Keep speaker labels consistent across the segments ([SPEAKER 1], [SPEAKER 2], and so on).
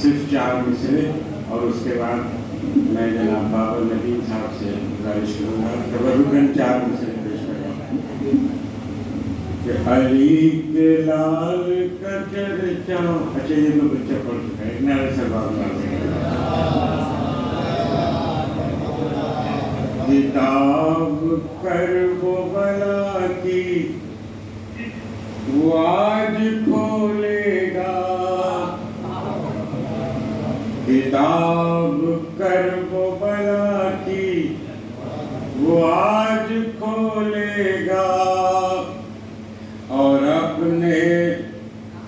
[SPEAKER 1] صرف 4 مصرے اور اس کے بعد میں جناب بابر ندیم صاحب سے گزارش کروں گا تبرکاً 4 مصرے پیش کریں کہ علی کے لال کا چرچا. اچھا یہ تو بچہ پڑھ چکا ہے. نعرہ سلوات کتاب کرب و بلا کی وہ آج کھولے گا. کتاب کرب و بلا کی وہ آج کھولے گا اور اپنے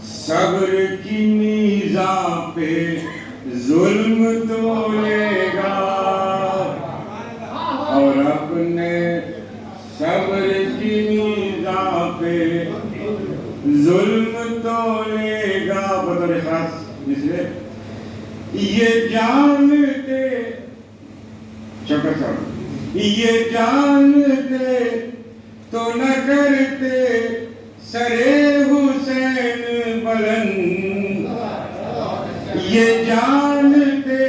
[SPEAKER 1] صبر کی میزان پہ ظلم تولے گا اور اپنے صبر کی میزان پہ ظلم تولے گا. بطور خاص مصرے یہ جانتے شکر صاحب یہ جانتے تو نہ کرتے سرے حسین بلند. یہ جانتے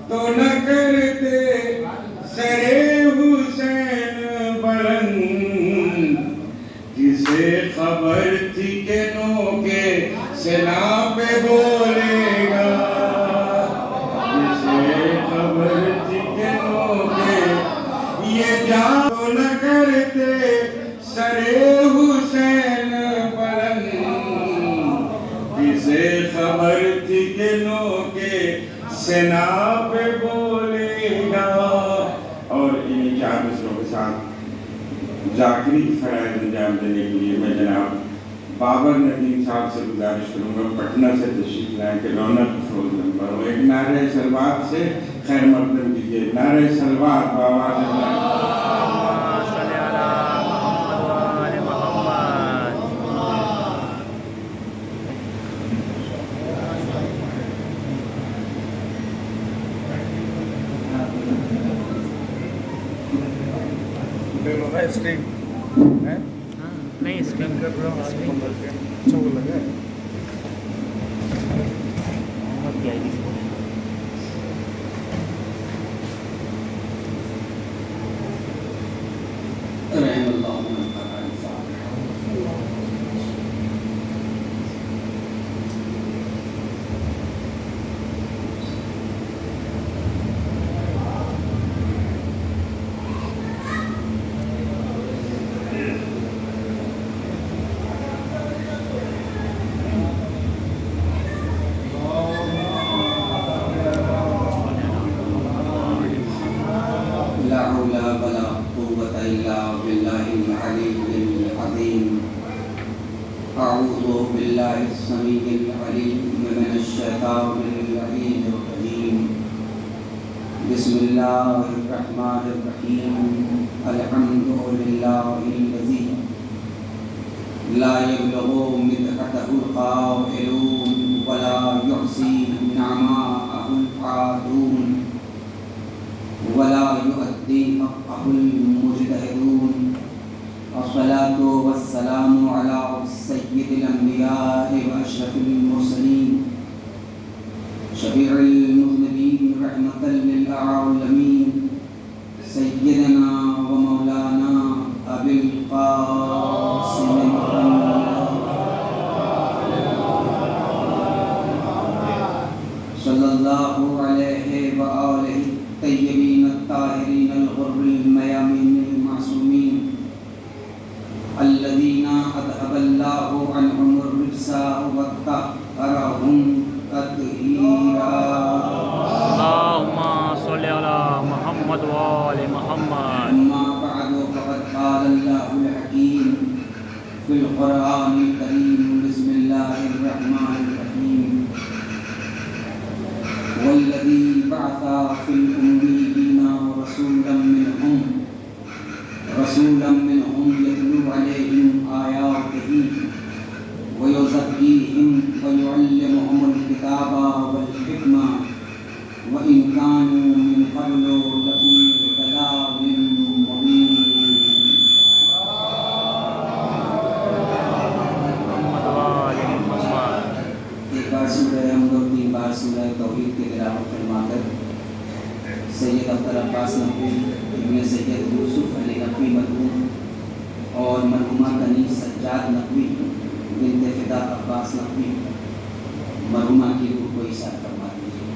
[SPEAKER 1] تو نہ کرتے سرے حسین بلند. کسے خبر تھی کہ نو کے سنا پہ بولے گا. کسے خبر تھی کہ نو کے یہ جان تو نہ کرتے سرے حسین بلند. کسے خبر تھی کہ نو کے سنا پہ بولے گا. اور انہیں 4 مصروں کے ساتھ ذاکری کی فرائض انجام دینے کے لیے میں جناب بابر ندیم صاحب سے گزارش کروں گا پٹنہ سے تشریف لائیں کہ رونق افروز نمبر ہو. ایک نعرہ سلوات سے خیر مقدم کیجیے. نعرہ سلوات بابا
[SPEAKER 2] نہیں اسکرین کر رہا ہوں.
[SPEAKER 3] أعوذ بالله السميع العليم من الشيطان اللعين الرجيم. بسم الله الرحمن الرحيم. الحمد لله الذي لا يبلغ مدحته القائلون ولا يحصي نعماءه العادون ولا يؤدي حقه المجتهدون. الصلاة والسلام على سيد الأنبياء وأشرف المرسلين شفيع المذنبين رحمة للعالمين سيدنا ومولانا أبي القاسم صلى الله عليه وآله الطيبين الطاهرين الغر الميامين المعصومين الذين أذهب الله عنهم الرجس وطهرهم تطهيرا.
[SPEAKER 2] اللهم صل على محمد وآل محمد.
[SPEAKER 3] أما بعد فقد قال الله الحكيم في القرآن الكريم. بسم الله الرحمن الرحيم. والذي بعث في الأميين رسولا منهم يتلو عليهم آياته ويزكيهم ويعلمهم الكتاب والحكمة وإن كانوا من قبل لفي ضلال مبين. ایک بار سورہ حمد و تین بار سورہ توحید کی تلاوت فرما کر سید اختر عباس نقوی ابن سید یوسف علی نقوی مرحوم اور مرحومہ کنیز سجاد نقوی بنت فدا عباس نقوی مرحومہ کی روح کو ایثار فرما دیجیے۔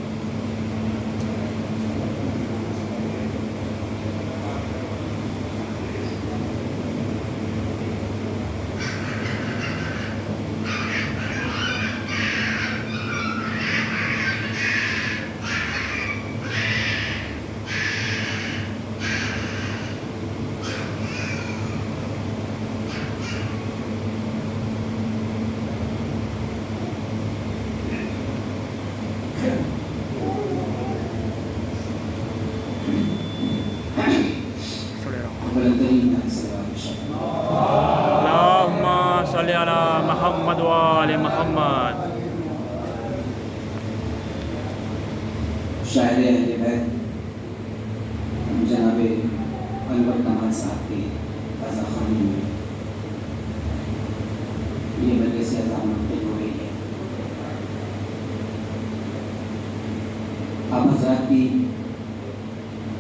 [SPEAKER 2] اللہم صلی علی محمد و آل محمد۔
[SPEAKER 3] شاعر اہل بیت جناب انور کمال صاحب کے رضا خوانی میں یہ مجلس عظام منعقد ہو رہی ہے۔ آپ حضرات کی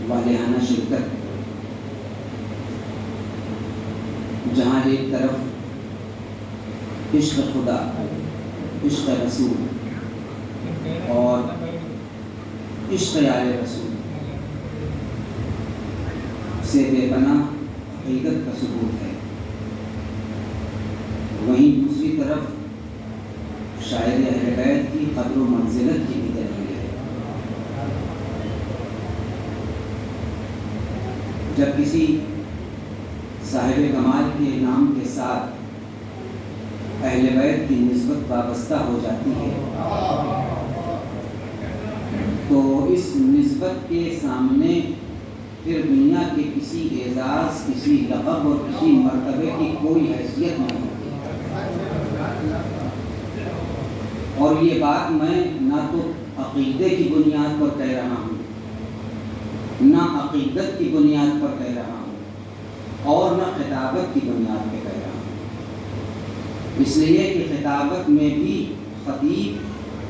[SPEAKER 3] والہانہ شرکت جہاں ایک طرف عشق خدا، عشق رسول اور عشق آل رسول سے بے پناہ حقیقت کا ثبوت ہے، وہیں دوسری طرف شاعر اہل بیت کی قدر و منزلت کی بھی دلیل ہے۔ جب کسی صاحب کمال کے نام کے ساتھ اہل بیت کی نسبت وابستہ ہو جاتی ہے تو اس نسبت کے سامنے پھر دنیا کے کسی اعزاز، کسی لقب اور کسی مرتبے کی کوئی حیثیت نہیں ہوتی۔ اور یہ بات میں نہ تو عقیدے کی بنیاد پر کہہ رہا ہوں، نہ عقیدت کی بنیاد پر کہہ رہا ہوں اور نہ خطابت کی بنیاد پہ کہہ رہا ہوں، اس لیے کہ خطابت میں بھی خطیب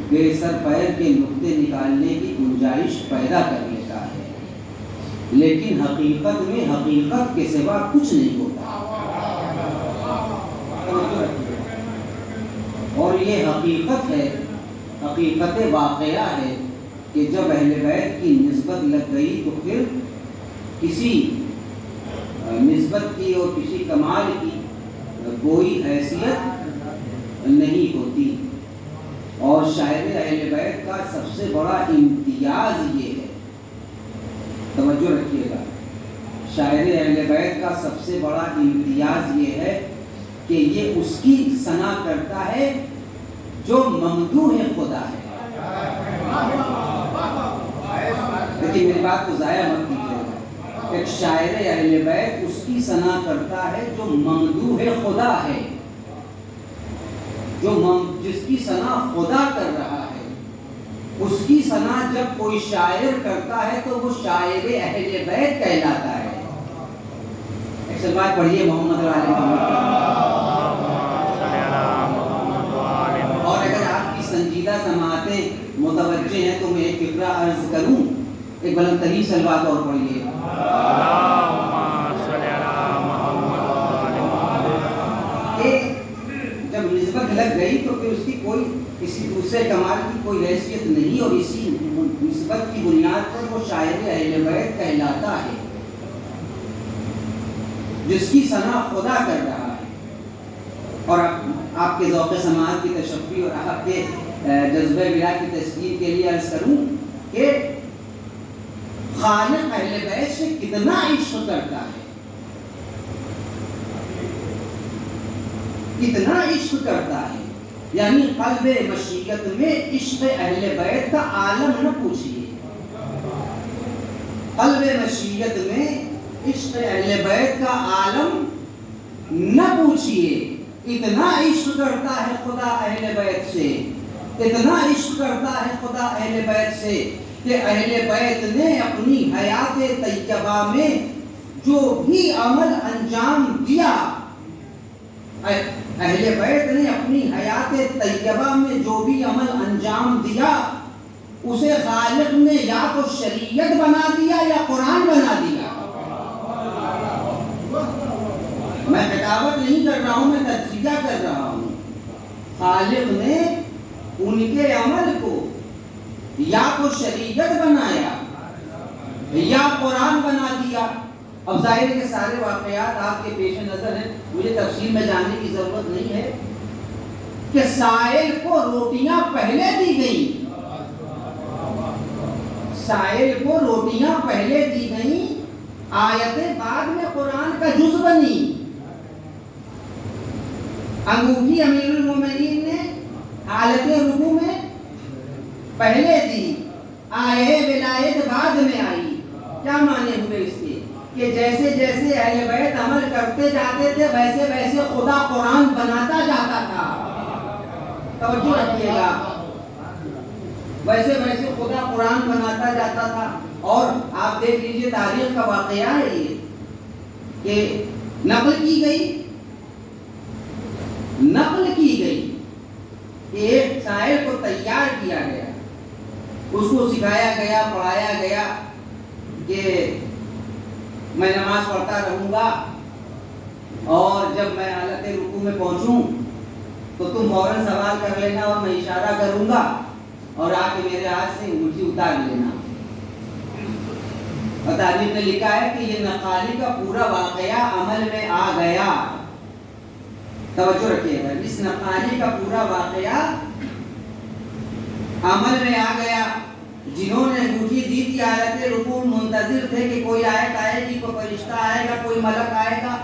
[SPEAKER 3] بے سر پیر کے نقطے نکالنے کی گنجائش پیدا کر لیتا ہے، لیکن حقیقت میں حقیقت کے سوا کچھ نہیں ہوتا۔ اور یہ حقیقت ہے، حقیقت واقعہ ہے کہ جب اہل بیت کی نسبت لگ گئی تو پھر کسی نسبت کی اور کسی کمال کی کوئی حیثیت نہیں ہوتی۔ اور شاعر اہل بیت کا سب سے بڑا امتیاز یہ ہے، توجہ رکھیے گا، شاعر اہل بیت کا سب سے بڑا امتیاز یہ ہے کہ یہ اس کی ثنا کرتا ہے جو ممدوح خدا ہے۔ لیکن میری بات کو ضائع مت کیجیے گا، ایک شاعر اہل بیت اس کی ثنا کرتا ہے جو ممدوح خدا ہے، جس کی ثنا خدا کر رہا ہے، اس کی ثنا جب کوئی شاعر کرتا ہے تو وہ شاعر اہل بیت کہلاتا ہے۔ ایک سلوات پڑھیے محمد و آل محمد۔ اور اگر آپ کی سنجیدہ سماعتیں متوجہ ہیں تو میں ایک فقرہ عرض کروں، ایک بلند ترین سلوات اور پڑھیے۔ جب نسبت لگ گئی تو پھر اس کی کوئی کسی دوسرے کمال کی کوئی حیثیت نہیں، اور اسی نسبت کی بنیاد پر وہ شاعر اہل بیت کہلاتا ہے جس کی ثنا خدا کر رہا ہے۔ اور آپ کے ذوق سماعت کی تشفی اور آپ کے جذبہ بلا کی تسکین کے لیے عرض کروں کہ خالق اہل بیت سے کتنا عشق کرتا ہے، کتنا عشق کرتا ہے، یعنی قلب مشیت میں عشق اہل بیت کا عالم نہ پوچھئے، قلب مشیت میں عشق اہل بیت کا عالم نہ پوچھئے، اتنا عشق کرتا ہے خدا اہل بیت سے، اتنا عشق کرتا ہے خدا اہل بیت سے کہ اہل بیت نے اپنی حیات طیبہ میں جو بھی عمل انجام دیا، اہل بیت نے اپنی حیات طیبہ میں جو بھی عمل انجام دیا اسے خالق نے یا تو شریعت بنا دیا یا قرآن بنا دیا. میں خطابت نہیں کر رہا ہوں، میں تجزیہ کر رہا ہوں. خالق نے ان کے عمل کو یا تو شریعت بنایا یا قرآن بنا دیا. اب ظاہر کے سارے واقعات آپ کے پیش نظر ہیں، مجھے تفصیل میں جاننے کی ضرورت نہیں ہے کہ سائل کو روٹیاں پہلے دی گئیں، سائل کو روٹیاں پہلے دی گئیں، آیتیں بعد میں قرآن کا جز بنی. انگوٹھی امیر المومنین نے حالت رکوع میں پہلے دی، آئے ولایت بعد میں آئی. کیا معنی ہوئے اس کے کہ جیسے جیسے اہل بیت عمل کرتے جاتے تھے ویسے ویسے خدا قرآن بناتا جاتا تھا. توجہ رکھیے گا، ویسے ویسے خدا قرآن بناتا جاتا تھا. اور آپ دیکھ لیجئے تاریخ کا واقعہ ہے یہ کہ نقل کی گئی کہ ایک شاعر کو تیار کیا گیا، اس کو سکھایا گیا، پڑھایا گیا کہ میں نماز پڑھتا رہوں گا اور جب میں حالت رکوع میں پہنچوں تو تم فوراً سوال کر لینا اور میں اشارہ کروں گا اور آ کے میرے ہاتھ سے انگوٹھی اتار لینا. اور تاریخ نے لکھا ہے کہ یہ نقالی کا پورا واقعہ عمل میں آ گیا. توجہ رکھیے گا، اس نقالی کا پورا واقعہ عمل میں آ گیا. جنہوں نے انگوٹھی دی تھی حالت رکوع منتظر تھے کہ کوئی آیت آئے گی، کوئی فرشتہ آئے گا، کوئی ملک آئے گا،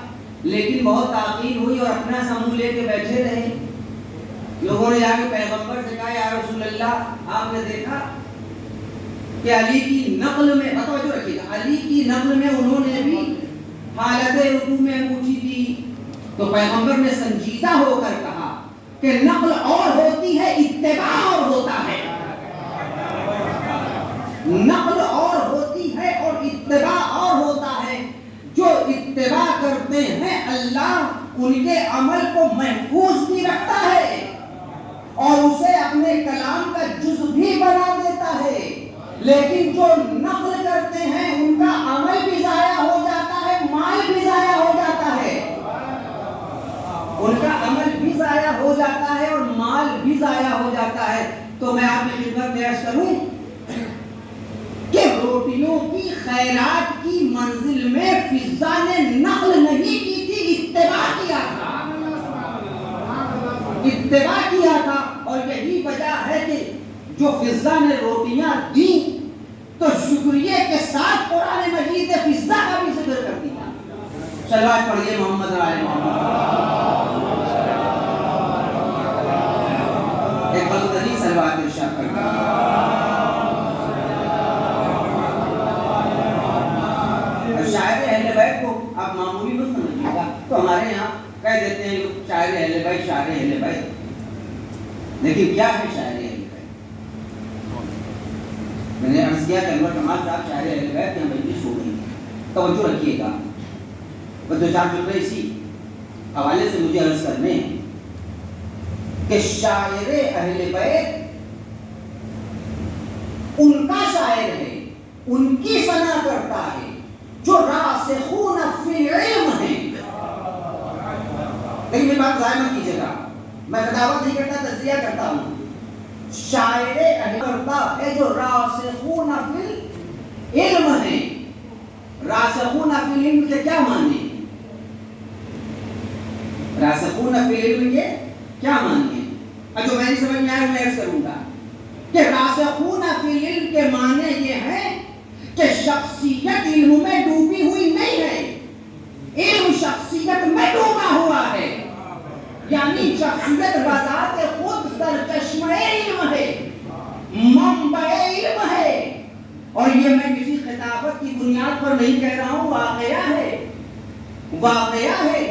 [SPEAKER 3] لیکن بہت تاخیر ہوئی اور اپنا ساموں لے کے بیٹھے رہے. لوگوں نے جا کے پیغمبر سے کہا یا رسول اللہ، آپ نے دیکھا کہ علی کی نقل میں، توجہ رکھیے گا، علی کی نقل میں انہوں نے بھی حالت رکوع میں انگوٹھی دی. تو پیغمبر نے سنجیدہ ہو کر کہا کہ نقل اور ہوتی ہے، اتباع اور ہوتا ہے. نقل اور ہوتی ہے اور اتباع اور ہوتا ہے. جو اتباع کرتے ہیں اللہ ان کے عمل کو محفوظ بھی رکھتا ہے اور اسے اپنے کلام کا جز بھی بنا دیتا ہے. لیکن جو نقل کرتے ہیں ان کا عمل بھی ضائع ہو جاتا ہے، مال بھی ضائع ہو جاتا ہے. ان کا عمل بھی ضائع ہو جاتا ہے اور مال بھی ضائع ہو جاتا ہے. تو میں آپ کی خدمت میں عرض کروں کہ روٹیوں کی خیرات کی منزل میں فضا نے نقل نہیں کی تھی، اتباع کیا تھا، اتباع کیا تھا. اور یہی وجہ ہے کہ جو فضا نے روٹیاں دی تو شکریہ کے ساتھ قرآن مجید نے فضا کا بھی ذکر کر دیا. صلوات پڑھیے محمد علیہ محمد. ایک بلدنی صلوات ارشاد کرتا ہے. شاعر اہل بیت کو آپ معمولی مت سمجھیے گا. تو ہمارے یہاں کہہ دیتے ہیں لوگ شاعر اہل بیت، شاعر اہل بیت، لیکن کیا ہے شاعر اہل بیت؟ میں نے عرض کیا کہ انور کمال صاحب شاعر اہل بیت یہاں مجلس ہو رہی ہے. توجہ رکھیے گا، وہ دو چار جملے اسی حوالے سے مجھے عرض کرنے ہیں کہ شاعر اہل بیت ان کا شاعر ہے، ان کی ثنا کرتا ہے جو راسخون فی العلم ہیں. لیکن یہ بات ضائع مت کیجیے گا، میں خطابت نہیں کرتا، تجزیہ کرتا ہوں. شاعر اہل کرتا ہے جو راسخون فی العلم ہیں. راسخون فی العلم کے کیا معنی؟ راسخون فی العلم کے کیا معنی ہے؟ جو میں نہیں سمجھ میں آیا میں عرض کروں گا کہ راسخون فی العلم کے معنی یہ ہے کہ شخصیت علم میں ڈوبی ہوئی نہیں ہے، علم شخصیت میں ڈوبا ہوا ہے. یعنی شخصیت بذات خود سرچشمہ علم ہے، منبع علم ہے. اور یہ میں کسی خطابت کی بنیاد پر نہیں کہہ رہا ہوں، واقعہ ہے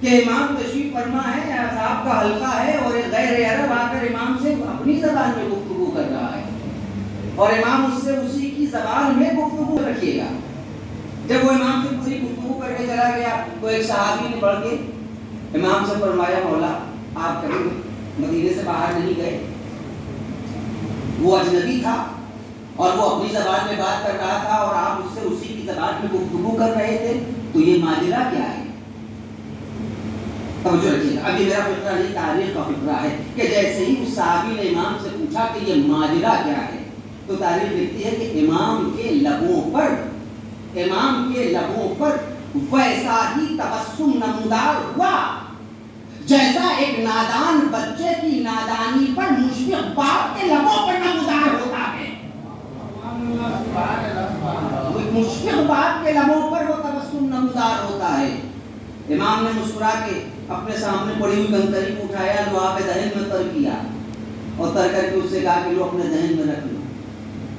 [SPEAKER 3] کہ امام تشریف فرما ہے، اصحاب کا حلقہ ہے اور ایک غیر عرب آ کر امام سے اپنی زبان میں گفتگو کر رہا ہے اور امام اس سے اسی کی زبان میں گفتگو رکھیے گا. جب وہ امام سے پوری گفتگو کر کے چلا گیا تو ایک صحابی نے بڑھ کے امام سے فرمایا مولا آپ کبھی مدینے سے باہر نہیں گئے؟ وہ اجنبی تھا اور وہ اپنی زبان میں بات کر رہا تھا اور آپ اس سے اسی کی زبان میں گفتگو کر رہے تھے، تو یہ ماجرا کیا ہے؟ توجہ رکھیے، اب یہ میرا فقرہ نہیں، تاریخ کا فقرہ ہے کہ جیسے ہی اس صحابی نے امام سے پوچھا کہ یہ ماجرا کیا ہے، تو تاریخ لکھتی ہے کہ امام کے لبوں پر ویسا ہی تبسم نمودار ہوا جیسا ایک نادان بچے کی نادانی پر مشفق باپ کے لبوں پر نمودار ہوتا ہے۔ مشفق باپ کے لبوں پر وہ تبسم نمودار ہوتا ہے۔ امام نے مسکرا کے اپنے سامنے پڑی ہوئی کنکری کو اٹھایا، لوہا پہ دہن میں تر کیا اور تر کر کے اس سے کہا کہ لو اپنے دہن میں رکھ لو۔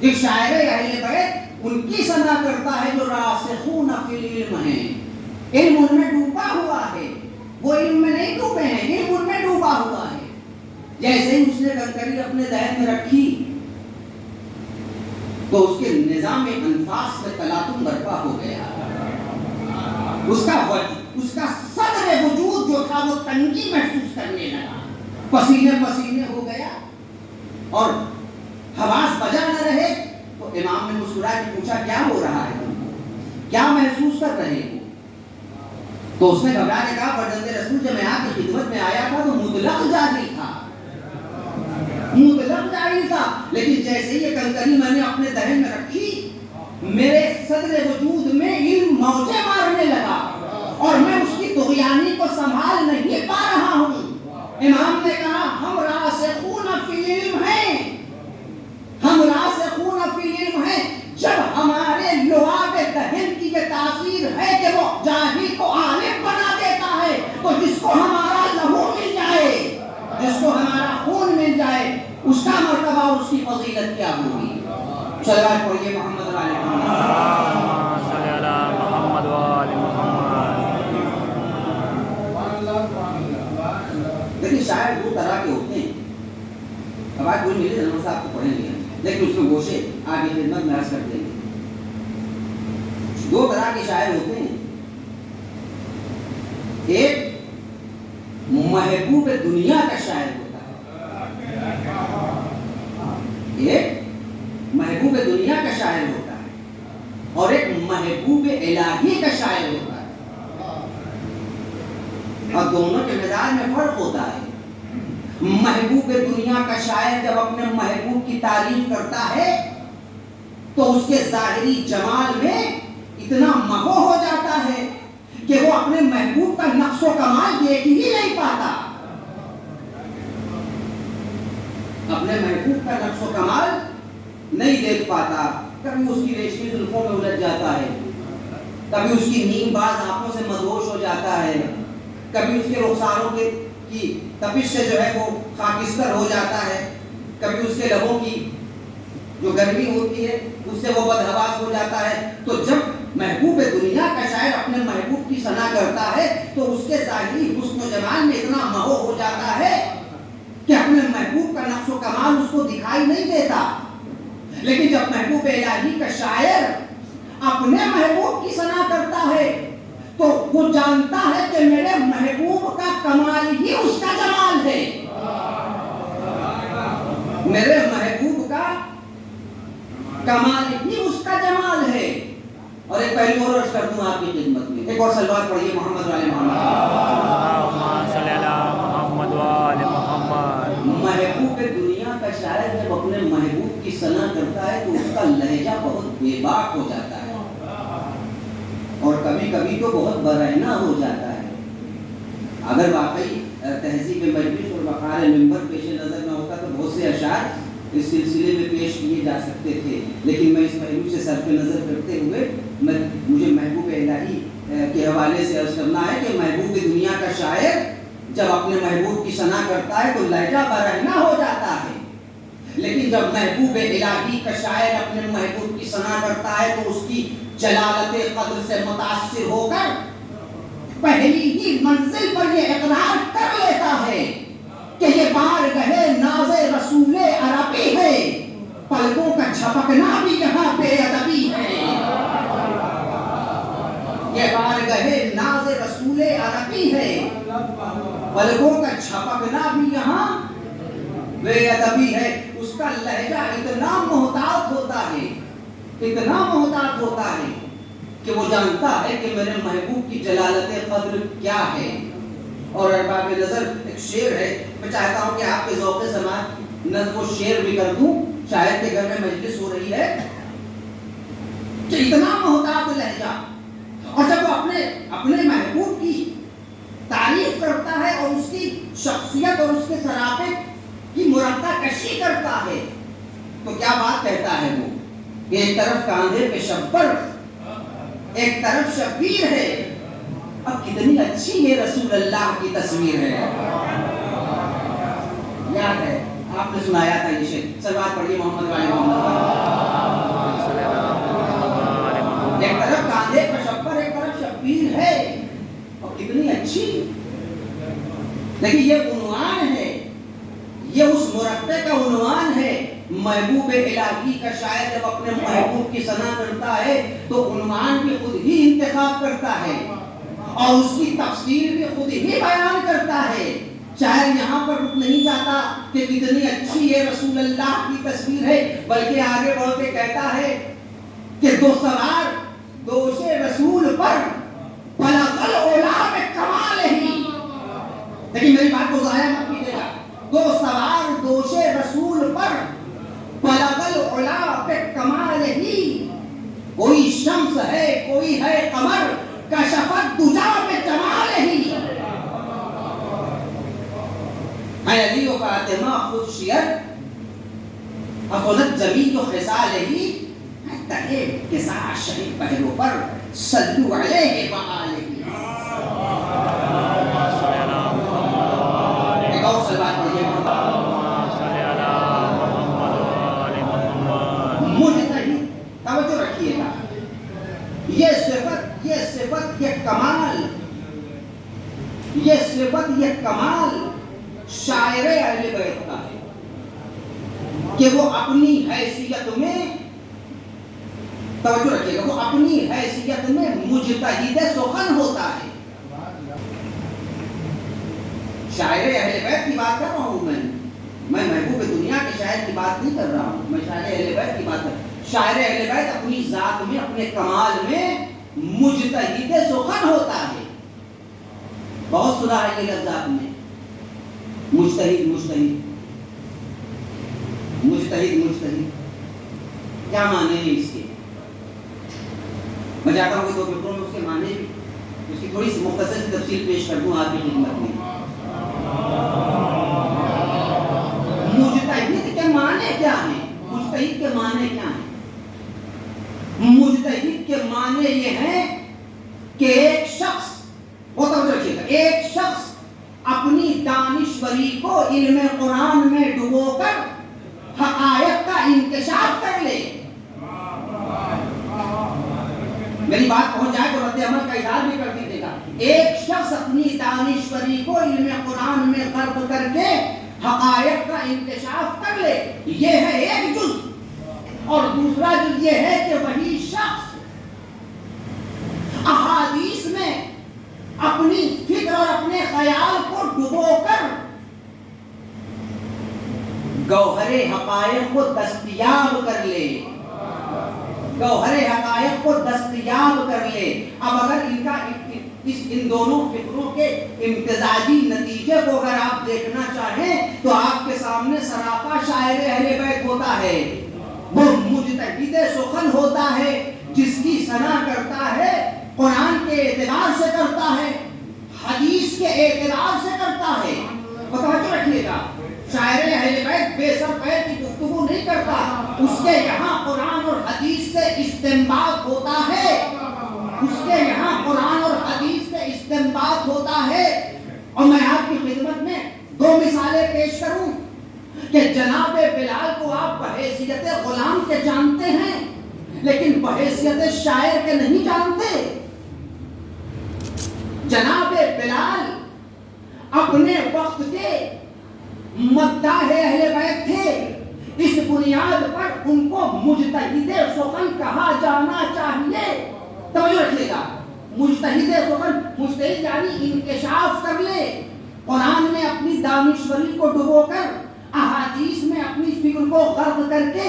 [SPEAKER 3] ایک شاعر اہل بیت ان کی ثنا کرتا ہے جو راسخون فی العلم ہیں، علم ان میں ڈوبا ہوا ہے، وہ علم میں نہیں ڈوبے ہیں، علم ان میں ڈوبا ہوا ہے۔ جیسے ہی اس نے کنکری اپنے دہن میں رکھی تو اس کے نظام انفاس میں تلاطم برپا ہو گیا، اس کا صدر وجود جو تھا وہ تنگی محسوس کرنے لگا، پسینے پسینے ہو گیا اور حواس بجا نہ رہے۔ تو امام نے مسکرا کے پوچھا کیا ہو رہا ہے، کیا محسوس کر رہے ہو؟ تو اس نے گھبرا کے کہا فرزند رسول جب میں آپ کی خدمت میں آیا تھا تو مطلق جاری تھا، لیکن جیسے ہی یہ کنکری میں نے اپنے دہن میں رکھی میرے صدر وجود میں علم موجیں مارنے لگا اور میں اس کی طغیانی کو سنبھال نہیں پا رہا ہوں۔ امام نے کہا ہم راسخون فی العلم ہیں، ہم راسخون فی العلم ہیں، جب ہمارے لعاب دہن کی یہ تاثیر ہے کہ وہ جاہل کو عالم بنا دیتا ہے، تو جس کو ہمارا لہو مل جائے، جس کو ہمارا خون مل جائے، اس کا مرتبہ اور اس کی فضیلت کیا ہوگی؟ صلوات پڑھیے محمد علی محمد
[SPEAKER 2] صلی اللہ محمد وآل محمد۔
[SPEAKER 3] لیکن شاید دو طرح کے ہوتے ہیں، اب آج کوئی ملے جنرل صاحب کو پڑھیں گے لیکن اس میں گوشے آگے خدمت میں عرض کر دیں گے۔ دو طرح کے شاعر ہوتے ہیں، ایک محبوب دنیا کا شاعر ہوتا ہے، ایک محبوب دنیا کا شاعر ہوتا ہے اور ایک محبوب الہی کا شاعر ہوتا ہے، اور دونوں کے مزاج میں فرق ہوتا ہے۔ محبوب دنیا کا شاعر جب اپنے محبوب کی تعریف کرتا ہے تو اس کے ظاہری جمال میں اتنا مہو ہو جاتا ہے کہ وہ اپنے محبوب کا نقش و کمال دیکھ ہی نہیں پاتا، اپنے محبوب کا نقش و کمال نہیں دیکھ پاتا۔ کبھی اس کی ریشمی زلفوں میں الجھ جاتا ہے، کبھی اس کی نیم باز آنکھوں سے مدہوش ہو جاتا ہے، کبھی اس کے رخساروں کی تپش سے جو ہے وہ خاکستر ہو جاتا ہے، کبھی اس کے لبوں کی جو گرمی ہوتی ہے اس سے وہ بدحواس ہو جاتا ہے۔ تو جب محبوب دنیا کا شاعر اپنے محبوب کی ثنا کرتا ہے تو اس کے ظاہری حسن و جمال میں اتنا مہو ہو جاتا ہے کہ اپنے محبوب کا نقش و کمال اس کو دکھائی نہیں دیتا۔ لیکن جب محبوب الہی کا شاعر اپنے محبوب کی ثنا کرتا ہے تو وہ جانتا ہے کہ میرے محبوب کا کمال ہی اس کا جمال ہے، میرے محبوب کا کمال ہی اس کا جمال ہے۔ اور ایک پہلو اور عرض کر دوں آپ کی خدمت میں، ایک اور صلوات پڑھیے محمد علی محمد۔
[SPEAKER 2] اللہم صلی علی محمد وآل محمد۔
[SPEAKER 3] محبوب دنیا کا شاعر جب اپنے محبوب کی ثنا کرتا ہے تو اس کا لہجہ بہت بے باک ہو جاتا ہے اور کبھی کبھی تو بہت برہنہ ہو جاتا ہے۔ اگر واقعی تہذیب مجلس اور وقار منبر پیش نظر نہ ہوتا تو بہت سے اشعار اس سلسلے میں پیش کیے جا سکتے تھے، لیکن میں اس پہلو سے صرف نظر کرتے ہوئے مجھے محبوب الہی کے حوالے سے عرض کرنا ہے کہ محبوب دنیا کا شاعر جب اپنے محبوب کی ثنا کرتا ہے تو لہجہ برہنہ ہو جاتا ہے، لیکن جب محبوب الہی کا شاعر اپنے محبوب کی ثنا کرتا ہے تو اس کی جلالت قدر سے متاثر ہو کر پہلی ہی منزل پر یہ اقرار کر لیتا ہے کہ یہ بارگاہ ناز رسول عربی ہے، پلکوں کا جھپکنا بھی یہاں بے ادبی ہے، یہ بارگاہ ناز رسول عربی ہے، پلکوں کا جھپکنا بھی یہاں بے ادبی ہے. اس کا لہجہ اتنا محتاط ہوتا ہے، اتنا محتاط ہوتا ہے کہ وہ جانتا ہے کہ میرے محبوب کی جلالت قدر کیا ہے. اور ارباب نظر ایک شعر ہے، میں چاہتا ہوں کہ آپ کے ذوق سماعت نظم و شعر بھی کر دوں. شاید کے گھر میں مجلس ہو رہی ہے کہ اتنا محتاط لہجہ، اور جب وہ اپنے محبوب کی تعریف کرتا ہے اور اس کی شخصیت اور اس کے صرافت کی مرقع کشی کرتا ہے تو کیا بات کہتا ہے وہ کہ ایک طرف کاندھے پہ شبر، ایک طرف شبیر ہے. اب کتنی اچھی یہ رسول اللہ کی تصویر ہے. یاد ہے آپ نے سنایا تھا یہ شعر. سلوات پڑھیے محمد والے محمد. ایک طرف کاندھے پہ شبر، ایک طرف شبیر ہے، اور کتنی اچھی. لیکن یہ عنوان ہے، یہ اس مرتبے کا عنوان ہے. محبوب الہی کا شاعر جب اپنے محبوب کی ثنا کرتا ہے تو عنوان بھی خود ہی انتخاب کرتا ہے اور اس کی تفسیر بھی خود ہی بیان کرتا ہے. شاعر یہاں پر رک نہیں جاتا کہ کتنی اچھی یہ رسول اللہ کی تصویر ہے، بلکہ آگے بڑھ کے کہتا ہے کہ دو سوار دوش رسول پر بلغ العلا بکمال ہی. لیکن میری بات کو ضائع مت کیجیے گا. دو سوار دوش رسول پر بلغ العلا بکمال ہی. کوئی شمس ہے کوئی ہے قمر، کشفت دجا بجمال ہی. ہے علی و فاطمہ خود شیعت، افضلت جمیل و خصال ہی. تہے کسا شہید پہلو پر صلو علیہ وآلہ. ایک اور سلوات پڑھیے. مجتہد، توجہ رکھیے گا، یہ صفت یہ کمال، یہ صفت یہ کمال شاعر اہل بیت کا ہے کہ وہ اپنی حیثیت میں، توجہ رکھیے گا، وہ اپنی حیثیت میں مجتہد سخن ہوتا ہے. شاعر اہل بیت کی بات کر رہا ہوں میں محبوب دنیا کے شاعر کی بات نہیں کر رہا ہوں، میں شاعر اہل بیت کی بات کر رہا ہوں. شاعر اہل بیت اپنی ذات میں، اپنے کمال میں مجتہد سخن ہوتا ہے. بہت سنا ہے یہ لفظ آپ نے، مجتہد مجتہد مجتہد مجتہد. کیا معنی ہے اس کے؟ میں چاہتا ہوں کہ دو فکروں میں اس کے معنی بھی، اس کی تھوڑی سی مختصر سی تفصیل پیش کر دوں آپ کی خدمت میں. مجتہد کے معنی کیا ہیں؟ مجتہد کے معنی کیا ہیں؟ مجتہد کے معنی یہ ہیں کہ ایک شخص، وہ توجہ رکھیے گا، ایک شخص اپنی دانشوری کو علم قرآن میں ڈبو کر حقائق کا انکشاف کر لے. میری بات پہنچ جائے تو رد عمل کا اظہار بھی کر دیجیے گا. ایک شخص اپنی دانشوری کو علم قرآن میں غرق کر کے حقائق کا انکشاف کر لے، یہ ہے ایک جز. اور دوسرا جز یہ ہے کہ وہی شخص احادیث میں اپنی فکر اور اپنے خیال کو ڈبو کر گوہر حقائق کو دستیاب کر لے، گوہر حقائق کو دستیاب کر لے. اب اگر ان دونوں فکروں کے امتزاجی نتیجے کو اگر آپ دیکھنا چاہیں تو آپ کے سامنے سراپا شاعر اہل بیت ہوتا ہے. وہ مجتہد سخن ہوتا ہے جس کی ثنا کرتا ہے قرآن کے اعتبار سے کرتا ہے، حدیث کے اعتبار سے کرتا ہے. توجہ رکھیے گا، شاعر اہل بیت بے سر پیر کی گفتگو نہیں کرتا. اس کے یہاں قرآن اور حدیث سے استنباط ہوتا ہے، اس کے یہاں قرآن اور حدیث سے استنباط ہوتا ہے. اور میں آپ کی خدمت میں دو مثالیں پیش کروں کہ جناب بلال کو آپ بحیثیت غلام کے جانتے ہیں لیکن بحیثیت شاعر کے نہیں جانتے. جناب بلال اپنے وقت کے مداح اہل بیت تھے، اس بنیاد پر ان کو مجتہد سخن کہا جانا چاہیے. توجہ رکھیے گا، مجتہد سخن، مجتہد یعنی انکشاف کر لے، قرآن میں اپنی دانشوری کو ڈبو کر، احادیث میں اپنی فکر کو غرق کر کے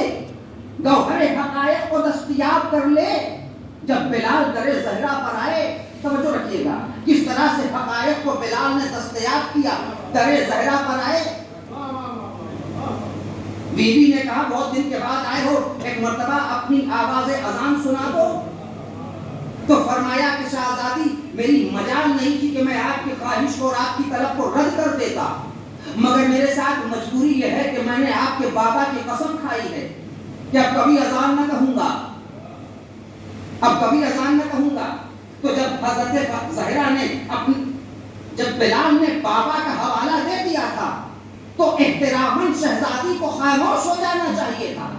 [SPEAKER 3] گوہر حقائق کو دستیاب کر لے۔ جب بلال در زہرا پر آئے، توجہ رکھیے گا کس طرح سے حقائق کو بلال نے دستیاب کیا۔ در زہرا پر آئے، بی بی نے کہا بہت دن کے بعد آئے ہو، ایک مرتبہ اپنی آواز اذان سنا دو۔ تو فرمایا کہ شہزادی میری مجال نہیں تھی کہ میں آپ کی خواہش کو اور آپ کی طلب کو رد کر دیتا، مگر میرے ساتھ مجبوری یہ ہے کہ میں نے آپ کے بابا کی قسم کھائی ہے کہ اب کبھی اذان نہ کہوں گا، اب کبھی اذان نہ کہوں گا۔ تو جب حضرت زہرا نے جب بلال نے بابا کا حوالہ دے دیا تھا تو احتراماً شہزادی کو خاموش ہو جانا چاہیے تھا،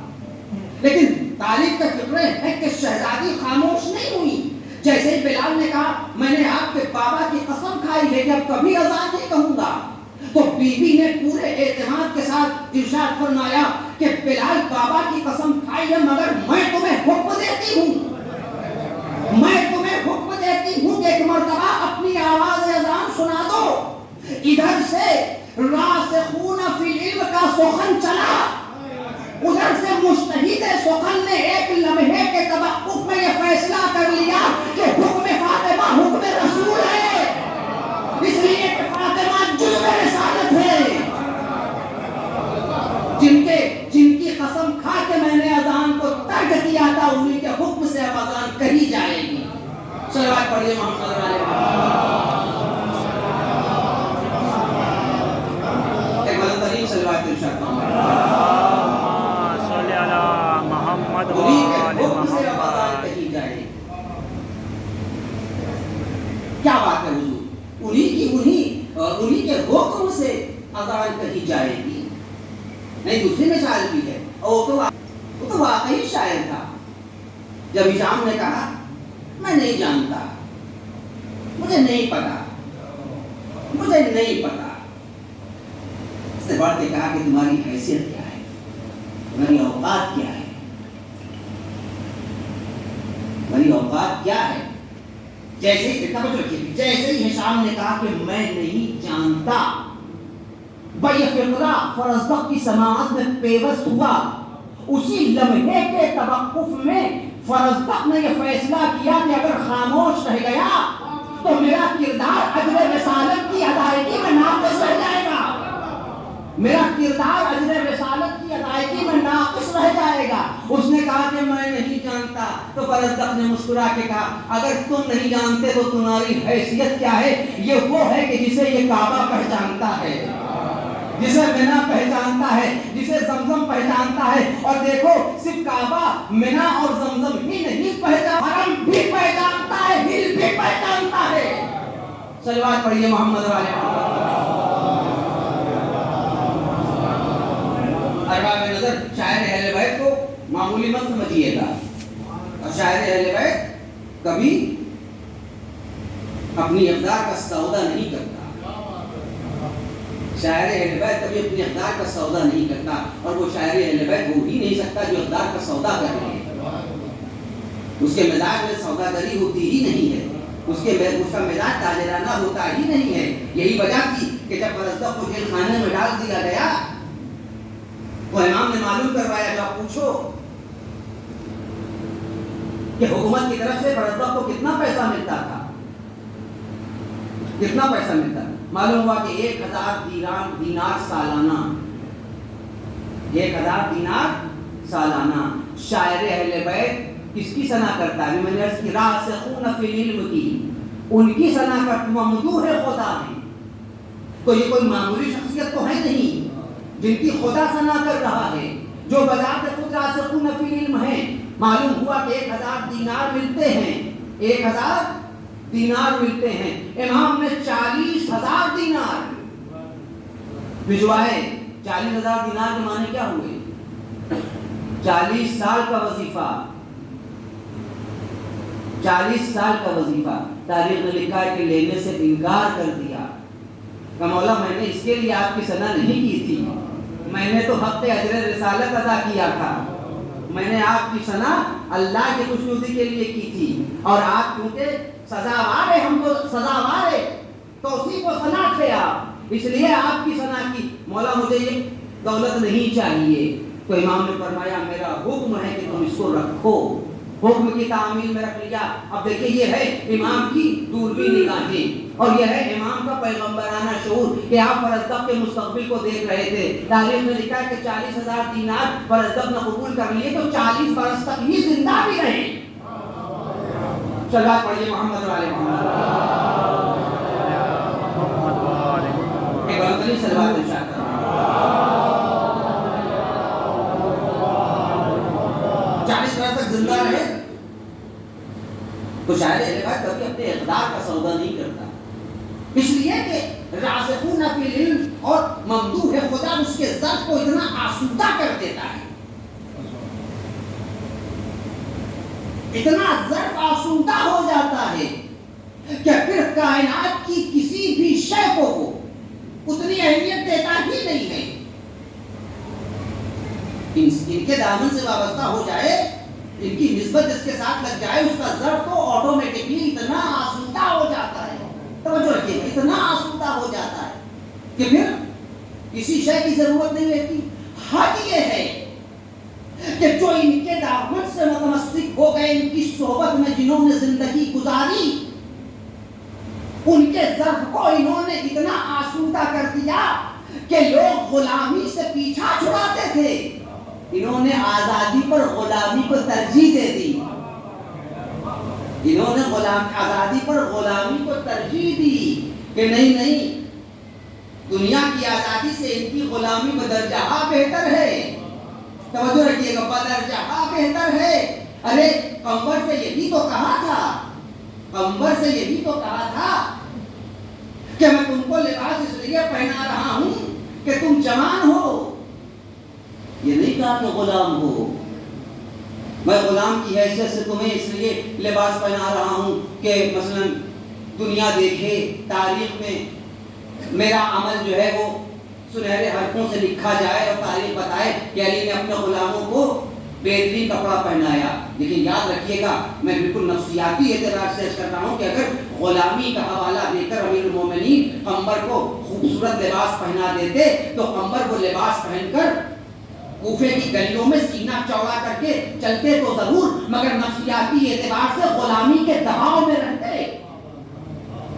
[SPEAKER 3] لیکن طالب کا فکر ہے کہ شہزادی خاموش نہیں ہوئی۔ جیسے ہی بلال نے کہا میں نے آپ کے بابا کی قسم کھائی ہے کہ اب کبھی اذان نہیں کہوں گا، تو بی بی نے پورے اعتماد کے ساتھ ارشاد فرمایا کہ بلال بابا کی قسم کھائی ہے مگر میں تمہیں حکم دیتی ہوں، میں تمہیں حکم دیتی ہوں کہ ایک مرتبہ اپنی آواز اذان سنا دو۔ ادھر سے راسخون فی العلم کا سخن چلا، ادھر سے مجتہد سخن نے ایک لمحے کے توقف میں یہ فیصلہ کر لیا کہ حکم فاطمہ حکم رسول ہے، اس لیے کہ فاطمہ جزء رسالت ہے۔ جن کی قسم کھا کے میں نے اذان کو ترک کیا تھا، انہیں کے حکم سے اب اذان کہی جائے گی۔ صلوات پڑھیے محمد علیہ ایک بلندرین صلوات ارشاد
[SPEAKER 2] صلی علی محمد و
[SPEAKER 3] انہیں
[SPEAKER 2] آل
[SPEAKER 3] کے حکم سے اب
[SPEAKER 2] محمد۔
[SPEAKER 3] اذان کہی جائے گی۔ کیا بات ہے حضور، انہیں کے حکم سے اذان کہی جائے گی۔ نہیں دوسری مثال بھی ہے، اور وہ تو واقعی شاعر تھا۔ جب ہشام نے کہا میں نہیں جانتا، مجھے نہیں پتا، مجھے نہیں پتا، اس نے بڑھ کے کہا کہ تمہاری حیثیت کیا ہے، تمہاری اوقات کیا ہے، تمہاری اوقات کیا ہے۔ جیسے ہی ہشام نے کہا کہ میں نہیں جانتا، بھائی فقرہ فرزدق کی سماعت میں پیوست ہوا، اسی لمحے کے توقف میں فرزدق نے یہ فیصلہ کیا کہ اگر خاموش رہ گیا تو میرا کردار اجر رسالت کی ادائیگی میں ناقص رہ جائے گا، میرا کردار اجر رسالت کی ادائیگی میں ناقص رہ جائے گا۔ اس نے کہا کہ میں نہیں جانتا، تو فرزدق نے مسکرا کے کہا اگر تم نہیں جانتے تو تمہاری حیثیت کیا ہے؟ یہ وہ ہے کہ جسے یہ کعبہ پہچانتا ہے، جسے منا پہچانتا ہے، جسے زمزم پہچانتا ہے۔ اور دیکھو صرف کعبہ، منا اور زمزم ہی نہیں پہچانتا، حرم بھی پہچانتا ہے، ہل بھی پہچانتا ہے۔ صلوات پڑھیے محمد والے ارباب نظر شاعر اہل بیت کو معمولی مت سمجھیے گا، اور شاعر اہل بیت کبھی اپنی اقدار کا سودا نہیں کرتا، شاعر اہل بیت کبھی اپنی اقدار کا سودا نہیں کرتا، اور وہ شاعر اہل بیت ہو ہی نہیں سکتا جو اقدار کا سودا کر رہے ہیں۔ اس کے مزاج میں سودا گری ہوتی ہی نہیں ہے، اس کا مزاج تاجرانہ ہوتا ہی نہیں ہے۔ یہی وجہ تھی کہ جب فرزدق کو جیل خانے میں ڈال دیا گیا تو امام نے معلوم کروایا، جب پوچھو کہ حکومت کی طرف سے فرزدق کو کتنا پیسہ ملتا تھا، کتنا پیسہ ملتا تھا؟ معلوم ہوا کہ 1000 دینار سالانہ، 1000 دینار سالانہ۔ شاعر اہل بیت کس کی ثنا کرتا ہے؟ میں نے عرض کی راسخون فی العلم کی، ان کی ثنا کرتا، ممدوح خدا ہے۔ تو یہ کوئی معمولی شخصیت تو ہے نہیں جن کی خدا ثنا کر رہا ہے، جو بذات خود راسخون فی العلم ہیں۔ معلوم ہوا کہ 1000 دینار ملتے ہیں، 1000 دینار ملتے ہیں۔ امام نے 40,000 دینار بھجوائے۔ 40,000 دینار کے معنی کیا ہوئے؟ 40 سال کا وظیفہ، 40 سال کا وظیفہ۔ تاریخ نے لکھا ہے کہ لینے سے انکار کر دیا کہ مولا میں نے اس کے لیے آپ کی ثنا نہیں کی تھی، میں نے تو حق اجر رسالت ادا کیا تھا، میں نے آپ کی ثنا اللہ کی خوشنودی کے لیے کی تھی، اور آپ کیونکہ سزاوار ہے، ہم تو سزاوار ہے، توصیف و ثنا تھے آپ، اس لیے آپ کی ثنا کی، مولا مجھے یہ دولت نہیں چاہیے. تو امام نے فرمایا میرا حکم ہے کہ تم اس کو رکھو. حکم کی تعمیل میں رکھ لیا. اب دیکھیں یہ ہے امام کی دوربین نگاہیں اور یہ ہے امام کا پیغمبرانہ شعور کہ آپ فرزدق کے مستقبل کو دیکھ رہے تھے. تاریخ میں لکھا ہے کہ 40,000 دینار فرزدق نے قبول کر لیے تو 40 برس تک ہی زندہ بھی رہے. صلوات پڑھیے محمد و آل محمد. ایک بار کلی صلوات ارشاد کریں. 40 برس تک زندہ رہے تو شاید یہ بات کبھی اپنے اقدار کا سودا نہیں کرتا. اس لیے کہ راسخون فی العلم اور ممدوح خدا اس کے ذات کو اتنا آسودہ کر دیتا ہے، اتنا ظرف آسودہ ہو جاتا ہے کہ پھر کائنات کی کسی بھی شے کو اتنی اہمیت دیتا ہی نہیں ہے. ان کے دامن سے وابستہ ہو جائے، ان کی نسبت اس کے ساتھ لگ جائے، اس کا ظرف تو آٹومیٹکلی اتنا آسودہ ہو جاتا ہے. توجہ رکھیے، اتنا آسودہ ہو جاتا ہے کہ پھر کسی شے کی ضرورت نہیں رہتی. حق یہ ہے کہ جو ان کے دامن سے متمسک ہو گئے، ان کی صحبت میں جنہوں نے زندگی گزاری، ان کے ظرف کو انہوں نے اتنا آسودہ کر دیا کہ لوگ غلامی سے پیچھا چھڑاتے تھے، انہوں نے آزادی پر غلامی کو ترجیح دے دی. انہوں نے آزادی پر غلامی کو ترجیح دی کہ نہیں، دنیا کی آزادی سے ان کی غلامی بدرجہ بہتر ہے. توجہ رکھیے گا، بدرجہ بہتر ہے. ارے قمر سے یہی تو کہا تھا، قمر سے یہی تو کہا تھا کہ میں تم کو لباس اس لیے پہنا رہا ہوں کہ تم جوان ہو. یہ نہیں کہا کہ غلام ہو. میں غلام کی حیثیت سے تمہیں اس لیے لباس پہنا رہا ہوں کہ مثلا دنیا دیکھے، تاریخ میں میرا عمل جو ہے وہ سنہرے حرفوں سے لکھا جائے اور تاریخ بتائے کہ علی نے اپنے غلاموں کو بہترین کپڑا پہنایا. لیکن یاد رکھیے گا، میں بالکل نفسیاتی اعتبار سے کر رہا ہوں کہ اگر غلامی کا حوالہ دے کر امیر المومنین قمر کو خوبصورت لباس پہنا دیتے تو قمر وہ لباس پہن کر کوفے کی گلیوں میں سینہ چوڑا کر کے چلتے تو ضرور، مگر نفسیاتی اعتبار سے غلامی کے دباؤ میں رہتے.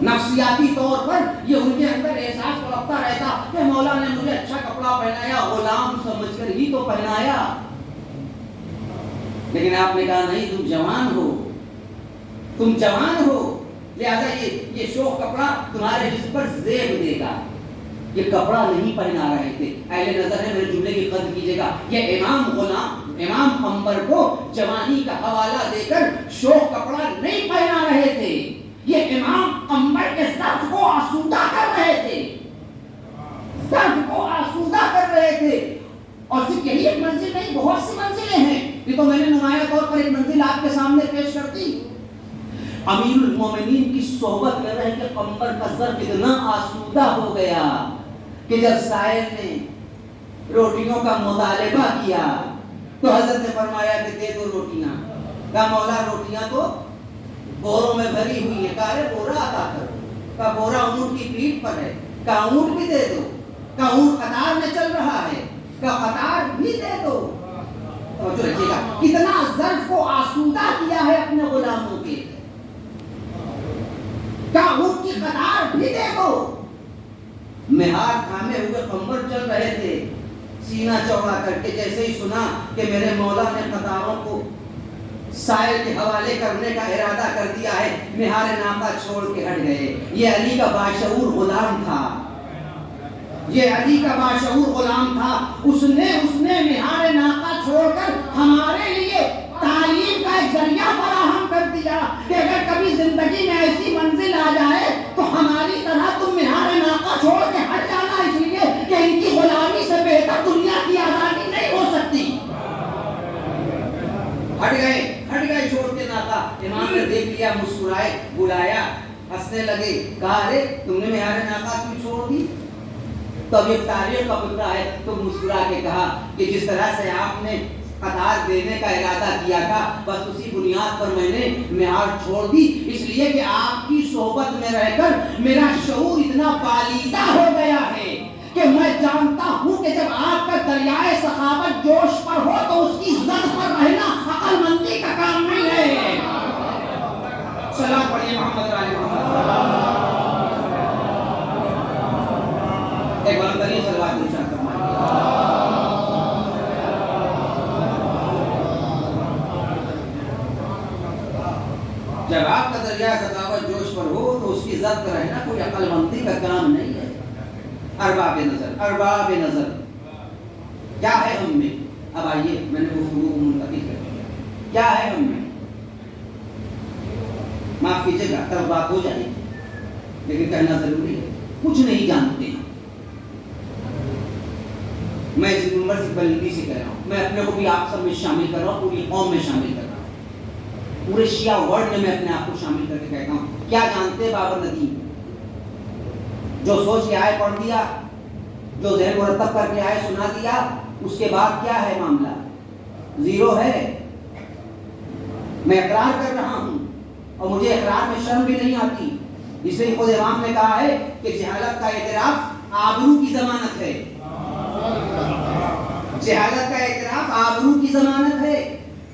[SPEAKER 3] نفسیاتی طور پر یہ ان کے اندر احساس پڑتا رہتا کہ مولا نے مجھے اچھا کپڑا پہنایا، غلام سمجھ کر ہی تو پہنایا. لیکن آپ نے کہا نہیں، تم جوان ہو، تم جوان ہو، لہذا یہ شوخ کپڑا تمہارے جسم پر زیب دے گا. یہ کپڑا نہیں پہنا رہے تھے. اہل نظر ہے، میرے جملے کی قدر کیجیے گا. یہ امام قمر کو جوانی کا حوالہ دے کر شوخ کپڑا نہیں پہنا رہے تھے. یہ امام قمر کے ظرف کو آسودہ کر رہے تھے، ظرف کو آسودہ کر رہے تھے. اور صرف یہی ایک منزل نہیں، بہت سی منزلیں ہیں. یہ تو میں نے نمایاں طور پر ایک منزل آپ کے سامنے پیش کر دی. امیر المومنین کی صحبت میں رہ کے قمر کا ظرف اتنا آسودہ ہو گیا کہ جب سائل نے روٹیوں کا مطالبہ کیا تو حضرت نے فرمایا کہ دے دو روٹیاں. کہا مولا روٹیاں تو بوروں میں بھری ہوئی ہے. کہا بورا عطا کرو. کہا بورا اونٹ کی پیٹھ پر ہے. کہا اونٹ بھی دے دو. کہا اونٹ قطار میں چل رہا ہے. کہا قطار بھی دے دو. توجہ رکھیے گا، کتنا ظرف کو آسودہ کیا ہے اپنے غلاموں کے. کہا اونٹ کی قطار بھی دے دو. مہار تھامے ہوئے قمر چل رہے تھے سینہ چوڑا کر کے. جیسے ہی سنا کہ میرے مولا نے قطاروں کو سائل کے حوالے کرنے کا ارادہ کر دیا ہے، مہار ناقہ چھوڑ کے ہٹ گئے. یہ علی کا باشعور غلام تھا، یہ علی کا باشعور غلام تھا. اس نے مہار ناقہ چھوڑ کر ہمارے لیے تعلیم کا ایک ذریعہ فراہم کر دیا کہ اگر کبھی زندگی میں ایسی منزل آ جائے تو ہماری طرح تم مہار ناقہ چھوڑ کے ہٹ جانا، اس لیے کہ ان کی غلامی سے بہتر دنیا کی آزادی نہیں ہو سکتی. ہٹ گئے چھوڑ کے ناقہ. امام نے دیکھ لیا، مسکرائے، بلایا، ہنسنے لگے. کہا ارے تم نے مہار ناقہ کیوں چھوڑ دی؟ تو اب یہ تاریخ کا بندہ ہے تو مسکرا کے کہا کہ جس طرح سے آپ نے قطار دینے کا ارادہ کیا تھا، بس اسی بنیاد پر میں نے معیار چھوڑ دی، اس لیے کہ آپ کی صحبت میں رہ کر میرا شعور اتنا بالیدہ ہو گیا ہے کہ میں جانتا ہوں کہ جب آپ کا دریائے سخاوت جوش پر ہو تو اس کی زد پر رہنا عقل مندی کا کام نہیں ہے۔ سلام پڑھیے محمد علی محمد، ایک بار کریے صلوات ارشاد فرمائیے۔ جب آپ کا دریائے سخاوت جوش پر ہو تو اس کی زد پر رہنا کوئی عقل مندی کا کام نہیں ہے۔ ارباب نظر، ارباب نظر کیا ہے ہم میں؟ اب آئیے، میں نے گفتگو کو منتقل کر دیا، کیا ہے ہم میں؟ معاف کیجیے گا، تب بات ہو جائے لیکن کہنا ضروری ہے، کچھ نہیں جانتے ہیں۔ میں اس عمر سے بلندی سے کہہ رہا ہوں، میں اپنے کو بھی آپ سب میں شامل کر رہا ہوں، پوری قوم میں شامل کر رہا ہوں، پورے شیعہ ورلڈ میں اپنے آپ کو شامل کر کے کہتا ہوں، کیا جانتے بابر ندیم؟ جو سوچ کے آئے پڑھ دیا، جو ذہن مرتب کر کے آئے سنا دیا، اس کے بعد کیا ہے معاملہ؟ زیرو ہے۔ میں اقرار کر رہا ہوں اور مجھے اقرار میں شرم بھی نہیں آتی، اس لیے خود امام نے کہا ہے کہ جہالت کا اعتراف آبرو کی ضمانت ہے، جہالت کا اعتراف آبرو کی ضمانت ہے۔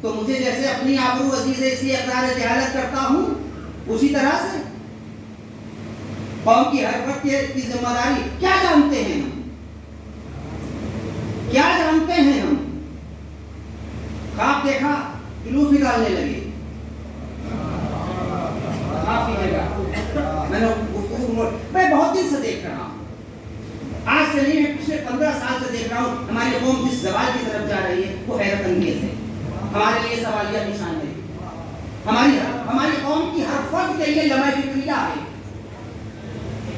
[SPEAKER 3] تو مجھے جیسے اپنی آبرو عزیز ہے اس لیے اقرار جہالت کرتا ہوں، اسی طرح سے قوم کی ہر فرد کی ذمہ داری۔ کیا جانتے ہیں ہم؟ کیا جانتے ہیں ہم؟ خواب دیکھا، جلوس نکالنے لگے، میں بہت دن سے دیکھ رہا ہوں، آج سے نہیں، میں پچھلے 15 سال سے دیکھ رہا ہوں، ہماری قوم جس زوال کی طرف جا رہی ہے وہ حیرت انگیز ہے، ہمارے لیے سوالیہ نشان ہے۔ ہماری قوم کی ہر فرد کے لیے لمحہ فکریہ ہے،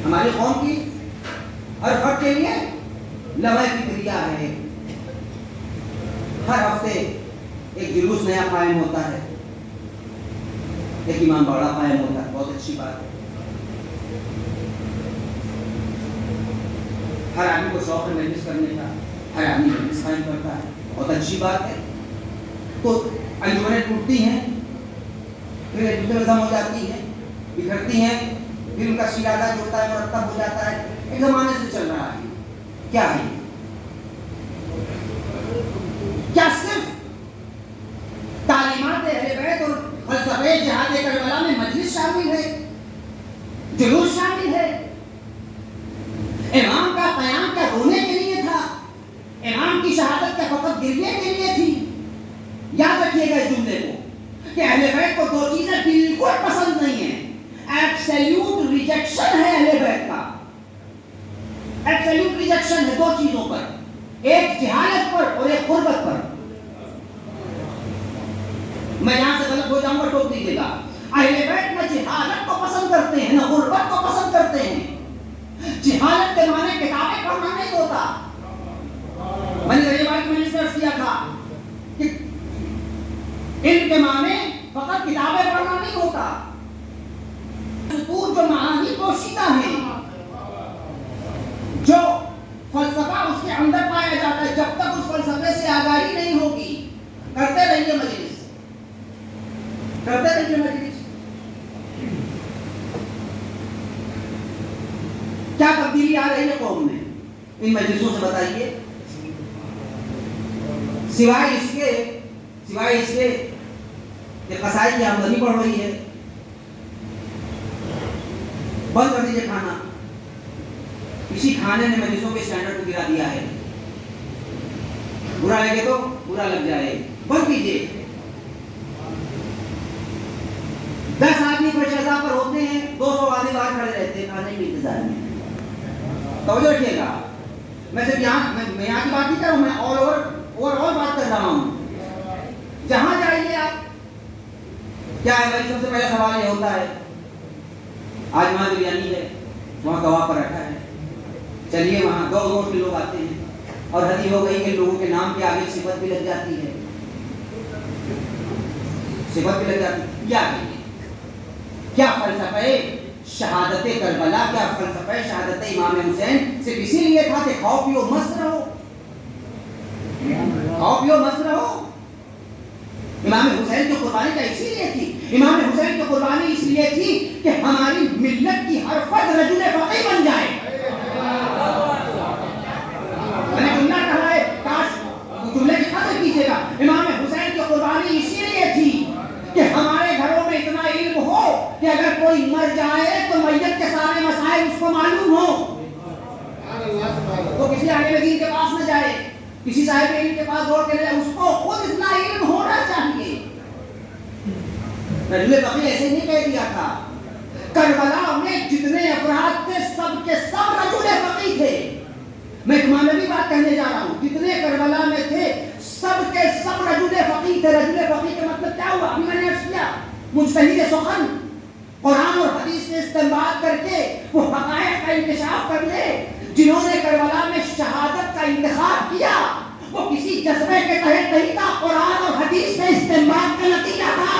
[SPEAKER 3] ہماری قوم کی ہر فرد کے لیے لمحہ فکریہ ہے۔ ہر ہفتے ایک جلوس نیا قائم ہوتا ہے، ایک امام باڑہ قائم ہوتا ہے، بہت اچھی بات ہے۔ ہر آدمی کو شوق ہے مجلس کرنے کا، ہر آدمی مجلس قائم کرتا ہے، بہت اچھی بات ہے۔ تو انجمنیں ٹوٹتی ہیں، پھر ایک دوسرے رسم ہو جاتی ہیں، بکھرتی ہیں، پھر ان کا شیرازہ جو ہوتا ہے مرتب ہو جاتا ہے، ایک زمانے سے چل رہا ہے۔ کیا ہے؟ کیا صرف تعلیمات اہل بیت اور فلسفے جہاد کربلا میں مجلس شامل ہے، جلوس شامل ہے؟ امام کا قیام کیا رونے کے لیے تھا؟ امام کی شہادت کیا فقط گریے کے لیے تھی؟ یاد رکھیے گا اس جملے کو کہ اہل بیت کو دو چیزیں بالکل پسند نہیں ہیں، ایبسلیوٹ ریجیکشن ہے اہل بیت کا، ایبسلیوٹ ریجیکشن ہے دو چیزوں پر، ایک جہالت پر اور ایک غربت پر۔ میں یہاں سے غلط ہو جاؤں گا ٹوک دیجیے گا، اہل بیت نہ جہالت کو پسند کرتے ہیں نہ غربت کو پسند کرتے ہیں۔ جہالت کے معنی کتابیں پڑھنا نہیں ہوتا، میں نے یہ بات میں نے سرچ کیا تھا کہ علم کے معنی فقط کتابیں پڑھنا نہیں ہوتا، جو معانی پوشیدہ ہیں، جو فلسفہ اس کے اندر پایا جاتا ہے، جب تک اس فلسفے سے آگاہی نہیں ہوگی، کرتے رہیے مجلس، کرتے رہیے مجلس۔ کیا تبدیلی آ رہی ہے قوم میں ان مجلسوں سے بتائیے؟ سوائے اس کے کہ قصائی کی آمدنی بڑھ رہی ہے۔ بند کر دیجیے کھانا، اسی کھانے نے مجلسوں کے اسٹینڈرڈ کو گرا دیا ہے، برا لگے تو برا لگ جائے، بند کیجیے۔ 10 آدمی پیشہ پر ہوتے ہیں، 200 آدمی باہر کھڑے رہتے ہیں کھانے کے انتظار میں۔ توجہ رکھیے گا، میں صرف یہاں کی بات نہیں کر رہا ہوں، میں اوور آل بات کر رہا ہوں۔ جہاں جائیے آپ، کیا ہے بھائی؟ سب سے پہلا سوال یہ ہوتا ہے، آج وہاں بریانی ہے، وہاں کباب پراٹھا ہے، چلیے وہاں 2 گوشت کے لوگ آتے ہیں، اور حدی ہو گئی کہ لوگوں کے نام کے آگے صفت بھی لگ جاتی ہے، صفت بھی لگ جاتی ہے۔ کیا ہے؟ کیا فلسفہ شہادت کربلا، کیا فلسفہ شہادت امام حسین صرف اسی لیے تھا کہ کھاؤ پیو مست رہو، کھاؤ پیو مست رہو؟ امام حسین کی قربانی کا اسی لیے تھی، امام حسین کی قربانی اس لیے تھی کہ ہماری ملت کی ہر فرد رجل فقیہ بن جائے۔ میں نے جملہ کہا ہے، کاش جملے کی قدر کیجیے گا۔ امام حسین کی قربانی اسی لیے تھی کہ ہمارے گھروں میں اتنا علم ہو کہ اگر کوئی مر جائے تو میت کے سارے مسائل اس کو معلوم ہو، وہ کسی عالم دین کے پاس نہ جائے، کسی صاحب علم کے پاس دوڑ کے لے، اس کو خود اتنا علم ہونا چاہیے۔ رجل فقیہ ایسے نہیں کہہ دیا تھا، کربلا میں جتنے افراد تھے سب کے سب رجل فقیہ تھے۔ میں ایک معنوی بات کہنے جا رہا ہوں، جتنے کربلا میں تھے سب کے سب رجل فقیہ تھے۔ رجل فقیہ کا مطلب کیا ہوا؟ ابھی میں نے عرض کیا، مجتہد سخن، قرآن اور حدیث سے استنباط کر کے وہ حقائق کا انکشاف کر لے۔ جنہوں نے کربلا میں شہادت کا انتخاب کیا وہ کسی جذبے کے تحت نہیں تھا، قرآن اور حدیث سے استنباط کا نتیجہ تھا،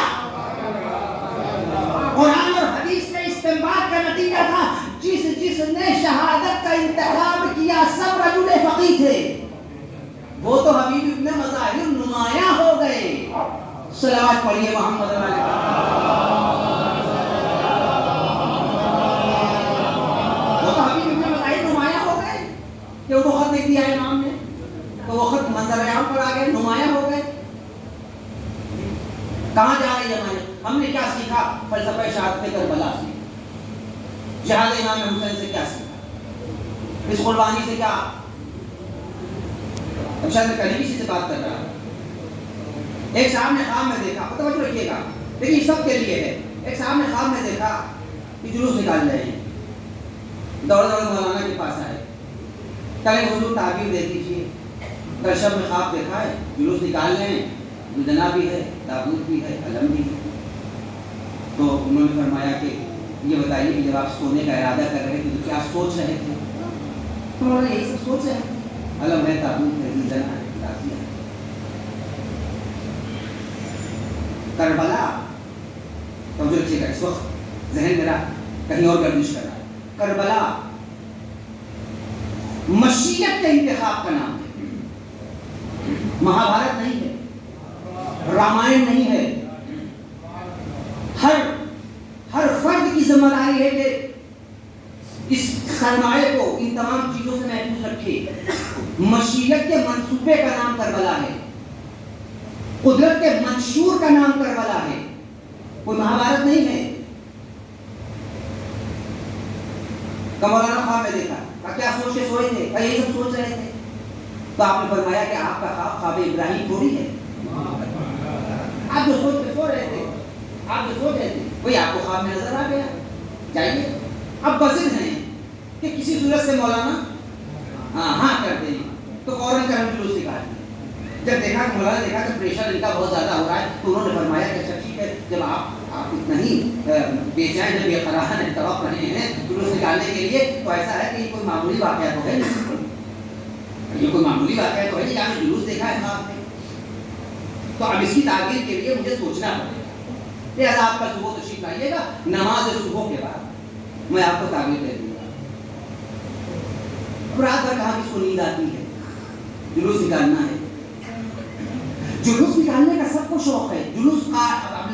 [SPEAKER 3] قرآن اور حدیث سے استنباط کا نتیجہ تھا۔ جس نے شہادت کا انتخاب کیا سب رجل فقیہ تھے، وہ تو حبیب ابن مظاہر نمایاں ہو گئے۔ صلوات پڑھیے محمد علیہ۔ کہ وہ خط لکھ دیا امام نے تو وہ خط منظر عام پر آ گئے، نمایاں ہو گئے۔ کہاں جا رہی ہے ہم نے کیا سیکھا؟ فلسفہ شہادت کربلا سے، جہاد امام حسین سے کیا سیکھا، اس قربانی سے کیا؟ اب شاید میں کہیں کسی سے بات کر رہا ہوں، ایک صاحب نے خواب میں دیکھا، توجہ رکھیے گا لیکن یہ سب کے لیے ہے۔ ایک صاحب نے خواب میں دیکھا کہ جلوس نکال رہے ہیں، دوڑ مولانا کے پاس آئے، کہیں حضور تعبیر دے دیجیے، کل شب میں خواب دیکھا ہے جلوس نکال رہے ہیں، دنا بھی ہے، تابوت بھی ہے، علم بھی ہے۔ تو انہوں نے فرمایا کہ یہ بتائیے کہ جب آپ سونے کا ارادہ کر رہے تھے تو کیا سوچ رہے تھے؟ تو انہوں نے یہی سب سوچ رہے ہیں، علم ہے، تابوت ہے، دنا ہے، تازیہ ہے۔ کربلا، توجہ رکھیے گا، اس وقت ذہن میرا کہیں اور گردش کر رہا ہے۔ کربلا مشیت کے انتخاب کا نام ہے، مہابھارت نہیں ہے، رامائن نہیں ہے۔ ہر فرد کی ذمہ داری ہے کہ اس سرمایہ کو ان تمام چیزوں سے محفوظ رکھے۔ مشیت کے منصوبے کا نام کربلا ہے، قدرت کے منشور کا نام کربلا ہے، کوئی مہابھارت نہیں ہے۔ مولانا خواب میں دیکھا، کیا سوچ کے سوئے تھے؟ یہی سب سوچ رہے تھے۔ تو آپ نے فرمایا کہ آپ کا خواب خواب ابراہیم تھوڑی ہے، آپ جو سوچ کے سو رہے تھے، آپ جو سوچ رہے تھے وہی آپ کو خواب میں نظر آ گیا۔ جائیے اب بزر ہیں کہ کسی صورت سے مولانا ہاں کر دیں تو فوراً کرم جلوس نکال دیں۔ جب دیکھا کہ مولانا دیکھا کہ پریشر ان کا بہت زیادہ ہو رہا ہے تو انہوں نے فرمایا کہ اچھا ٹھیک ہے، جب آپ اتنا ہی بے چین جب یہ قرار طرف رہے ہیں جلوس نکالنے کے لیے تو ایسا ہے کہ یہ کوئی معمولی واقعہ تو ہے نہیں، یہ کوئی معمولی واقعہ تو ہے نہیں، آپ نے جلوس دیکھا ہے خواب میں، تو اب اس کی تعبیر کے لیے مجھے سوچنا پڑے گا۔ لہٰذا آپ کا صبح تشریف لائیے گا، نماز صبح کے بعد میں آپ کو تعبیر دے دوں گا۔ رات بھر کہاں کس کو نیند آتی ہے؟ جلوس نکالنا ہے، جلوس نکالنے کا سب کو شوق ہے، جلوس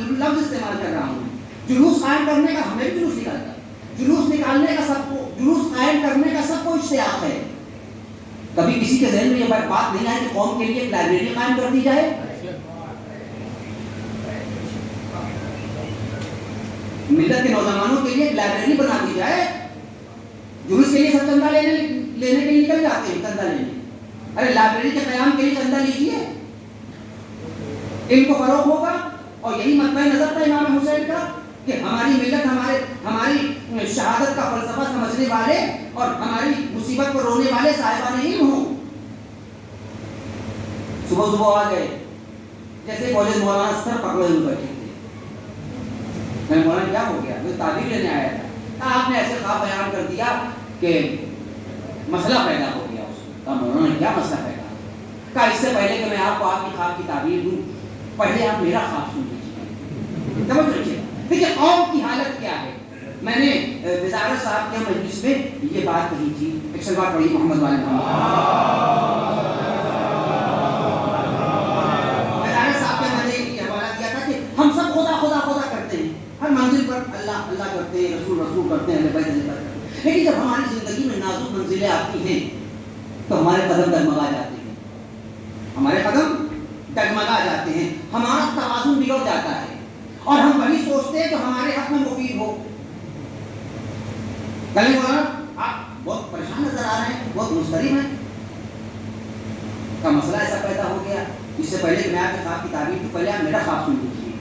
[SPEAKER 3] لفظ استعمال کر رہا ہوں، جلوس قائم کرنے کا ہمیں بھی جلوس نکالتا ہے، جلوس نکالنے کا سب کو، جلوس قائم کرنے کا سب کو اشتیاق ہے۔ کبھی کسی کے ذہن میں یہ بات نہیں آئی کہ قوم کے لیے ایک لائبریری قائم کر دی جائے؟ ملت کے نوجوانوں کے لیے ایک لائبریری بنا دی جائے، جلوس کے لیے سب چندہ لینے کے لیے نکل جاتے ہیں، چندہ لینے، ارے لائبریری کے قیام کے لیے چندہ لیجیے، ان کو فروغ ہوگا۔ اور یہی مطمع نظر تھا امام حسین کا کہ ہماری ملت ہماری شہادت کا فلسفہ سمجھنے والے اور ہماری مصیبت پر رونے والے صاحبان علم ہوں۔ صبح صبح آ گئے، جیسے کالج مولانا سر پکڑے ہوئے بیٹھے تھے، میں مولانا کیا ہو گیا؟ میں تعبیر لینے آیا تھا، آپ نے ایسے خواب بیان کر دیا کہ مسئلہ پیدا ہو گیا۔ اس کا مولانا کیا مسئلہ پیدا ہو؟ کہا اس سے پہلے کہ میں آپ کو آپ کی خواب کی تعبیر دوں، پہلے آپ میرا خواب سن لیجیے۔ سمجھ رکھیے، دیکھیے قوم کی حالت کیا ہے۔ میں نے وزارت صاحب کے مجلس میں یہ بات کہی تھی، ایک سلوات پڑھی محمد والے محمد۔ وزارت صاحب کے میں نے یہ حوالہ منزلیں آتی ہیں تو ہمارے قدم ڈگمگا جاتے ہیں، ہمارے قدم ڈگمگا جاتے ہیں، ہمارا توازن بگڑ جاتا ہے اور ہم وہی سوچتے ہیں جو ہمارے حق میں مفید ہو۔ کل مولانا آپ بہت پریشان نظر آ رہے ہیں، بہت مضطرب ہیں، کا مسئلہ ایسا پیدا ہو گیا، اس سے پہلے کہ میں آپ کے خواب کی تعبیر تو پہلے آپ میرا خواب سن لیجیے۔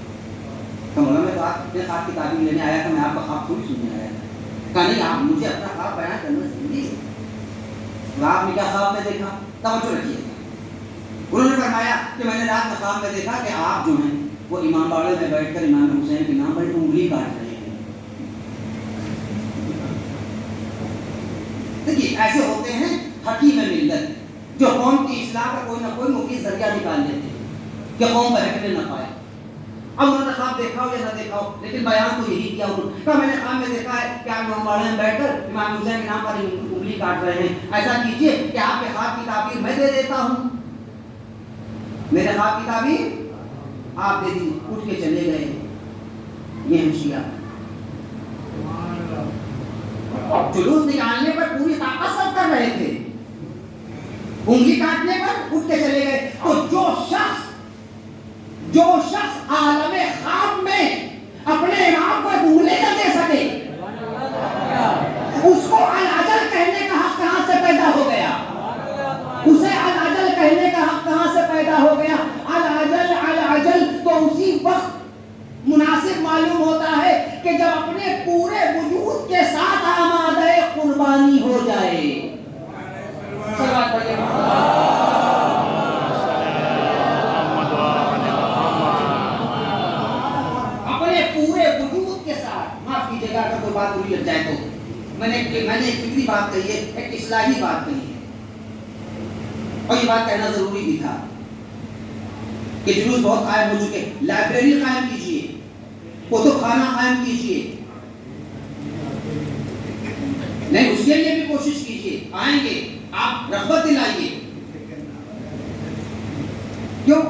[SPEAKER 3] کہ مولانا میں تو آپ اپنے خواب کی تعبیر لینے آیا تھا، میں آپ کا خواب تھوڑی سننے آیا تھا۔ کہا نہیں، آپ مجھے اپنا خواب بیان کرنا چاہیے، آپ نے کیا خواب میں دیکھا، توجہ رکھیے۔ انہوں نے فرمایا کہ میں نے رات میں خواب میں دیکھا کہ آپ جو ہیں وہ امام باڑے میں بیٹھ کر امام حسین کے نام پر انگلی کاٹ رہے ہیں۔ دیکھیے ایسے ہوتے ہیں حکیم ملت جو قوم کی اصلاح کا کوئی نہ کوئی مفید ذریعہ نکال لیتے ہیں کہ قوم بہکنے نہ پائے۔ اب انہوں نے خواب دیکھا ہو یا نہ دیکھا ہو، لیکن بیان تو یہی کیا انہوں نے کہا میں نے خواب میں دیکھا ہے کہ آپ امام باڑے میں بیٹھ کر امام حسین کے نام پر انگلی کاٹ رہے ہیں، ایسا کیجیے کہ آپ کے خواب کی تعبیر میں دے دیتا ہوں۔ میرے خواب کی تعبیر آپ دے دی، اٹھ کے چلے گئے یہ ہمشیہ۔ جلوس نکالنے پر پوری طاقت سب کر رہے تھے، انگلی کاٹنے پر اٹھ کے چلے گئے۔ تو جو شخص عالم خواب میں اپنے امام کو انگلی نہ دے سکے، اس کو الاجل کہنے کا حق کہاں سے پیدا ہو گیا؟ اسے الاجل کہنے کا حق کہاں سے پیدا ہو گیا؟ الاجل تو اسی وقت مناسب معلوم ہوتا ہے کہ جب اپنے پورے وجود کے ساتھ آمادہ قربانی ہو جائے۔ صلوات پڑھیے۔ اپنے پورے وجود کے ساتھ، معاف کیجیے گا اگر کوئی بات بری لگ جائے تو، میں نے ایک فکری بات کہی ہے، ایک اصلاحی بات کہی ہے، اور یہ بات کہنا ضروری بھی تھا کہ جلوس بہت قائم ہو چکے، لائبریری قائم کیجیے، کتب خانہ قائم کیجیے، نہیں اس کے لیے بھی کوشش کیجیے، آئیں گے آپ رغبت دلائیے، کیوں؟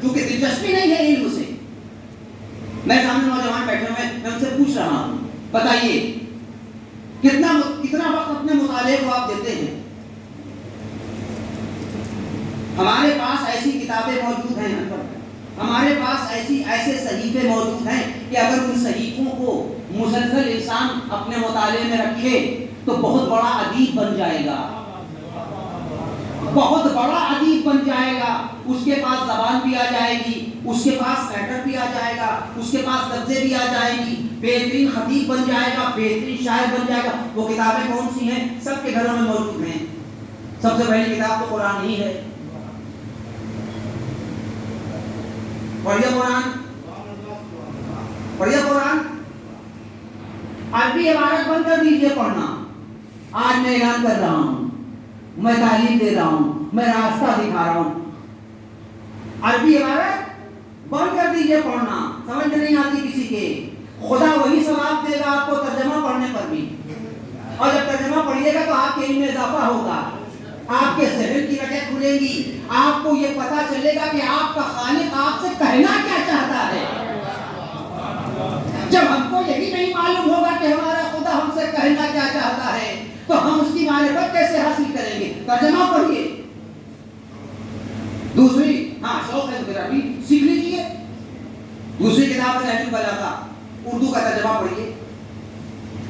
[SPEAKER 3] کیونکہ دلچسپی نہیں ہے علم سے۔ میں سامنے نوجوان بیٹھے ہوئے، میں ان سے پوچھ رہا ہوں بتائیے کتنا وقت اپنے مطالعے کو آپ دیتے ہیں؟ ہمارے پاس ایسی کتابیں موجود ہیں، ہمارے پاس ایسے صحیفے موجود ہیں کہ اگر ان صحیفوں کو مسلسل انسان اپنے مطالعے میں رکھے تو بہت بڑا ادیب بن جائے گا، بہت بڑا ادیب بن جائے گا۔ اس کے پاس زبان بھی آ جائے گی، اس کے پاس میٹر بھی آ جائے گا، اس کے پاس لفظیں بھی آ جائیں گی، بہترین خطیب بن جائے گا، بہترین شاعر بن جائے گا۔ وہ کتابیں کون سی ہیں؟ سب کے گھروں میں موجود ہیں۔ سب سے پہلی کتاب تو قرآن ہی ہے، پڑھیے قرآن، پڑھیے قرآن، عربی عبارت بند کر دیجیے پڑھنا۔ آج میں اعلان کر رہا ہوں، میں تعلیم دے رہا ہوں، میں راستہ دکھا رہا ہوں، عربی عبارت بند کر دیجیے پڑھنا، سمجھ نہیں آتی کسی کے، خدا وہی ثواب دے گا آپ کو ترجمہ پڑھنے پر بھی، اور جب ترجمہ پڑھیے گا تو آپ کے علم میں اضافہ ہوگا، آپ کے ذہن کی رکھیں کھلیں گی، آپ کو یہ پتا چلے گا کہ آپ کا خالق آپ سے کہنا کیا چاہتا ہے۔ جب ہم کو یہی نہیں معلوم ہوگا کہ ہمارا خدا ہم سے کہنا کیا چاہتا ہے تو ہم اس کی معرفت کیسے حاصل کریں گے؟ ترجمہ پڑھیے۔ دوسری، شوق ہے تو پھر ابھی سیکھ لیجیے، دوسری کتاب ہے نہج البلاغہ، اردو کا ترجمہ پڑھیے۔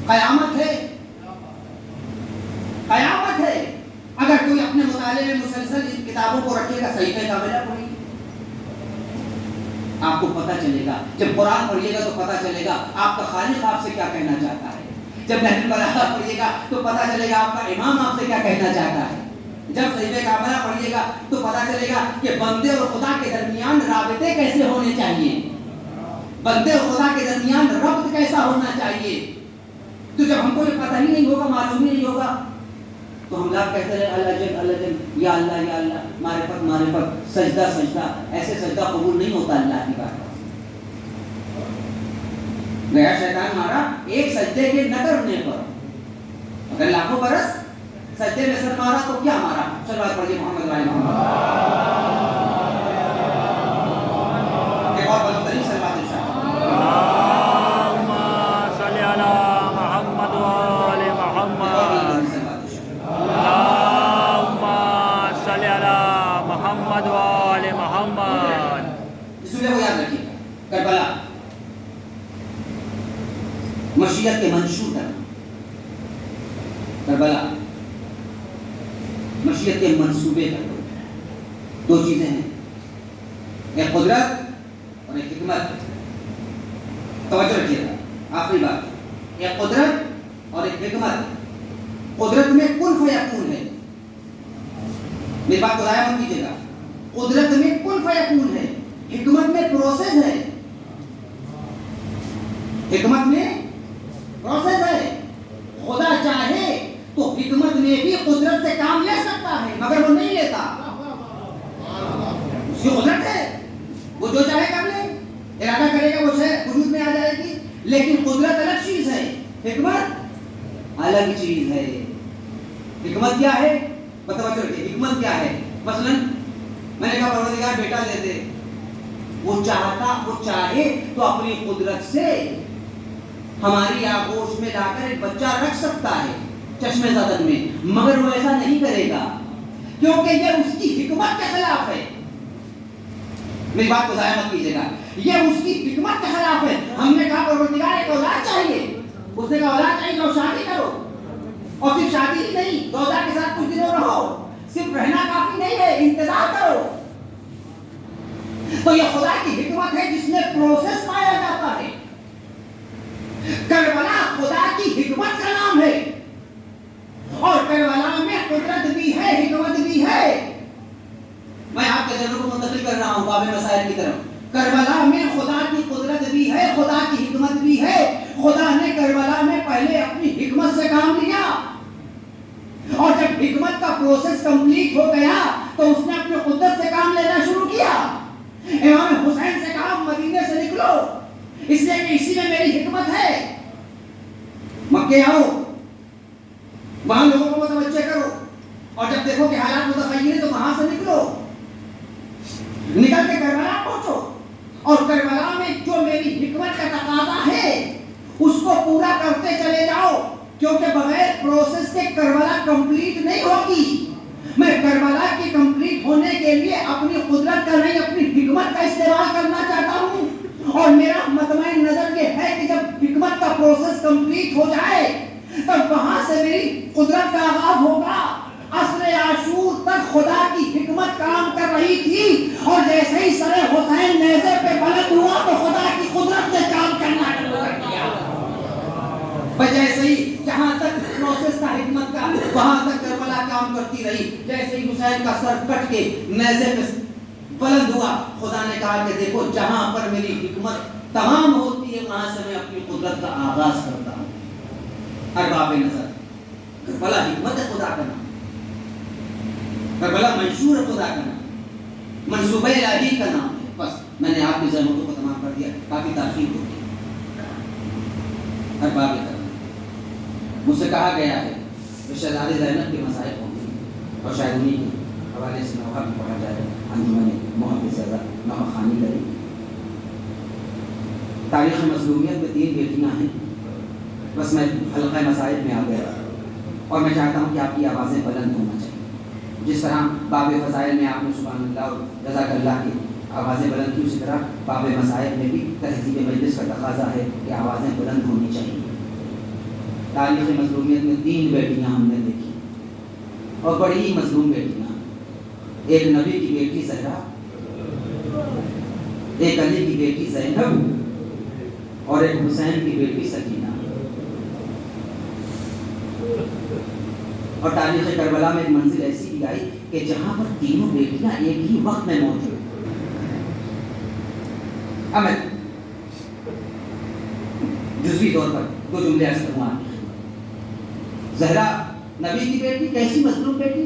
[SPEAKER 3] قیامت ہے، قیامت ہے، اگر کوئی اپنے مطالعے میں مسلسل ان کتابوں کو رکھے گا، صحیفہ کاملہ پڑھیے، آپ کو پتہ چلے گا۔ جب قرآن پڑھیے گا تو پتہ چلے گا آپ کا خالق آپ سے کیا کہنا چاہتا ہے، جب نہج البلاغہ پڑھیے گا تو پتہ چلے گا آپ کا امام آپ سے کیا کہنا چاہتا ہے، جب صحیفہ کاملہ پڑھیے گا تو پتہ چلے گا کہ بندے اور خدا کے درمیان رابطے کیسے ہونے چاہیے، بندے اور خدا کے درمیان ربط کیسا ہونا چاہیے۔ تو جب ہم کو یہ پتہ ہی نہیں ہوگا، معلوم ہی نہیں ہوگا، تو ہم لوگ کہتے رہے اللہ جل اللہ جل، یا اللہ، معرفت معرفت، سجدہ سجدہ، ایسے سجدہ قبول نہیں ہوتا اللہ کی بات۔ گیا شیطان مارا ایک سجدے کے نہ کرنے پر، اگر لاکھوں برس سجدے میں سر مارا تو کیا مارا؟ صلوات پڑھیے محمد علیہ محمد۔ ایک اور بلندری صلوات ارشاد،
[SPEAKER 2] اللہم صلی علی محمد و آل محمد۔
[SPEAKER 3] اس جملے کو یاد رکھیے گا. کربلا مشیت کے منشور کرنا. کربلا مشیت کے منصوبے کرنا. دو چیزیں ہیں، ایک قدرت اور ایک حکمت. توجہ رکھیے گا، آخری بات، ایک قدرت اور ایک حکمت. قدرت میں کن فیکون ہے، میری بات کو ضائع مت کیجیے گا. قدرت میں کن فیکون ہے، حکمت میں پروسیس ہے. حکمت میں پروسیس ہے. خدا چاہے تو حکمت میں بھی قدرت سے کام لے سکتا ہے، مگر وہ نہیں لیتا. اس کی قدرت ہے، وہ جو چاہے کر لے، ارادہ کرے گا وہ شے وجود میں آ جائے گی. لیکن قدرت الگ چیز ہے، حکمت الگ چیز ہے. حکمت کیا ہے؟ متوجہ رکھیے، حکمت کیا ہے؟ مثلا میں نے کہا پروردگار بیٹا دے دے، وہ چاہے تو اپنی قدرت سے ہماری آغوش میں لا کر ایک بچہ رکھ سکتا ہے چشمے زدن میں، مگر وہ ایسا نہیں کرے گا کیونکہ یہ اس کی حکمت کے خلاف ہے. میری بات کو ضائع مت کیجیے گا، یہ اس کی حکمت کے خلاف ہے. ہم نے کہا پروردگار ایک اولاد چاہیے، اس نے کہا اولاد چاہیے تو شادی کرو، اور صرف شادی ہی نہیں، زوجہ کے ساتھ کچھ دنوں رہو. صرف رہنا کافی نہیں ہے، انتظار کرو. تو یہ خدا کی حکمت ہے جس میں پروسیس پایا جاتا ہے. کربلا خدا کی حکمت کا نام ہے، اور کربلا میں قدرت بھی ہے، حکمت بھی ہے. میں آپ کے ذہنوں کو منتقل کر رہا ہوں باب مسائل کی طرف. کربلا میں خدا کی قدرت بھی ہے، خدا کی حکمت بھی ہے. خدا نے کربلا میں پہلے اپنی حکمت سے کام لیا، اور جب حکمت کا پروسیس کمپلیٹ ہو گیا تو اس نے اپنی قدرت سے کام لینا شروع کیا. امام حسین سے کہا مدینے سے نکلو، اس لیے کہ اسی میں میری حکمت ہے. مکے آؤ، وہاں لوگوں کو متوجہ کرو، اور جب دیکھو کہ حالات متغیر ہیں تو وہاں سے نکلو. نکل کے کربلا پہنچو، اور کربلا میں جو میری حکمت کا تقاضا ہے اس کو پورا کرتے چلے جاؤ، کیونکہ بغیر پروسیس کے کربلا کمپلیٹ نہیں ہوگی. میں کربلا کی کمپلیٹ ہونے کے لیے اپنی قدرت کا نہیں، اپنی حکمت کا استعمال کرنا چاہتا ہوں. اور میرا مطمئن نظر یہ ہے کہ جب حکمت کا پروسیس کمپلیٹ ہو جائے تب وہاں سے میری قدرت کا آغاز ہوگا. عصر عاشور تک خدا کی حکمت کام کر رہی تھی، اور جیسے ہی سر حسین نیزے پہ بلند ہوا تو خدا کی قدرت نے کام کرنا شروع کر دیا. جیسے ہی جہاں تک پروسیس کا حکمت کا وہاں تک کربلا کام کرتی رہی. جیسے ہی حسین کا سر کٹ کے نیزے پہ بلند ہوا، خدا نے کہا کہ دیکھو جہاں پر میری حکمت تمام ہوتی ہے وہاں سے میں اپنی قدرت کا آغاز کرتا ہوں. ارباب نظر، کربلا حکمت ہے خدا کا نام، کربلا منشور ہے خدا کا نام، منصوبہ الہی کا نام ہے. بس میں نے آپ کی ضرورتوں کو تمام کر دیا، کافی تاخیر ہو گئی. ارباب نظر، مجھ سے کہا گیا ہے کہ شہزادی زینب کے مصائب ہوں گے، اور شاید انہیں کے حوالے سے نوحہ بھی پڑھا جائے. انجمن محافظ نوحہ خوانی کریں. تاریخ مظلومیت میں 3 بیٹیاں ہیں. بس میں حلقہ مصائب میں آ گیا، اور میں چاہتا ہوں کہ آپ کی آوازیں بلند ہونا چاہیے. جس طرح باب فضائل میں آپ نے سبحان اللہ اور جزاک اللہ کی آوازیں بلند کی، اسی طرح باب مصائب میں بھی تہذیب مجلس کا تقاضا ہے کہ آوازیں بلند ہونی چاہیے. تاریخ مظلومیت میں 3 بیٹیاں ہم نے دیکھی، اور بڑی ہی مظلوم بیٹیاں. ایک نبی کی بیٹی زہرا، ایک علی کی بیٹی زینب، اور ایک حسین کی بیٹی سکینہ. اور تاریخ کربلا میں ایک منزل ایسی بھی آئی کہ جہاں پر تینوں بیٹیاں ایک ہی وقت میں موجود. اب میں جزوی طور پر 2 جملے عرض کروں آپ کی. زہرا نبی کی بیٹی، کیسی مظلوم بیٹی،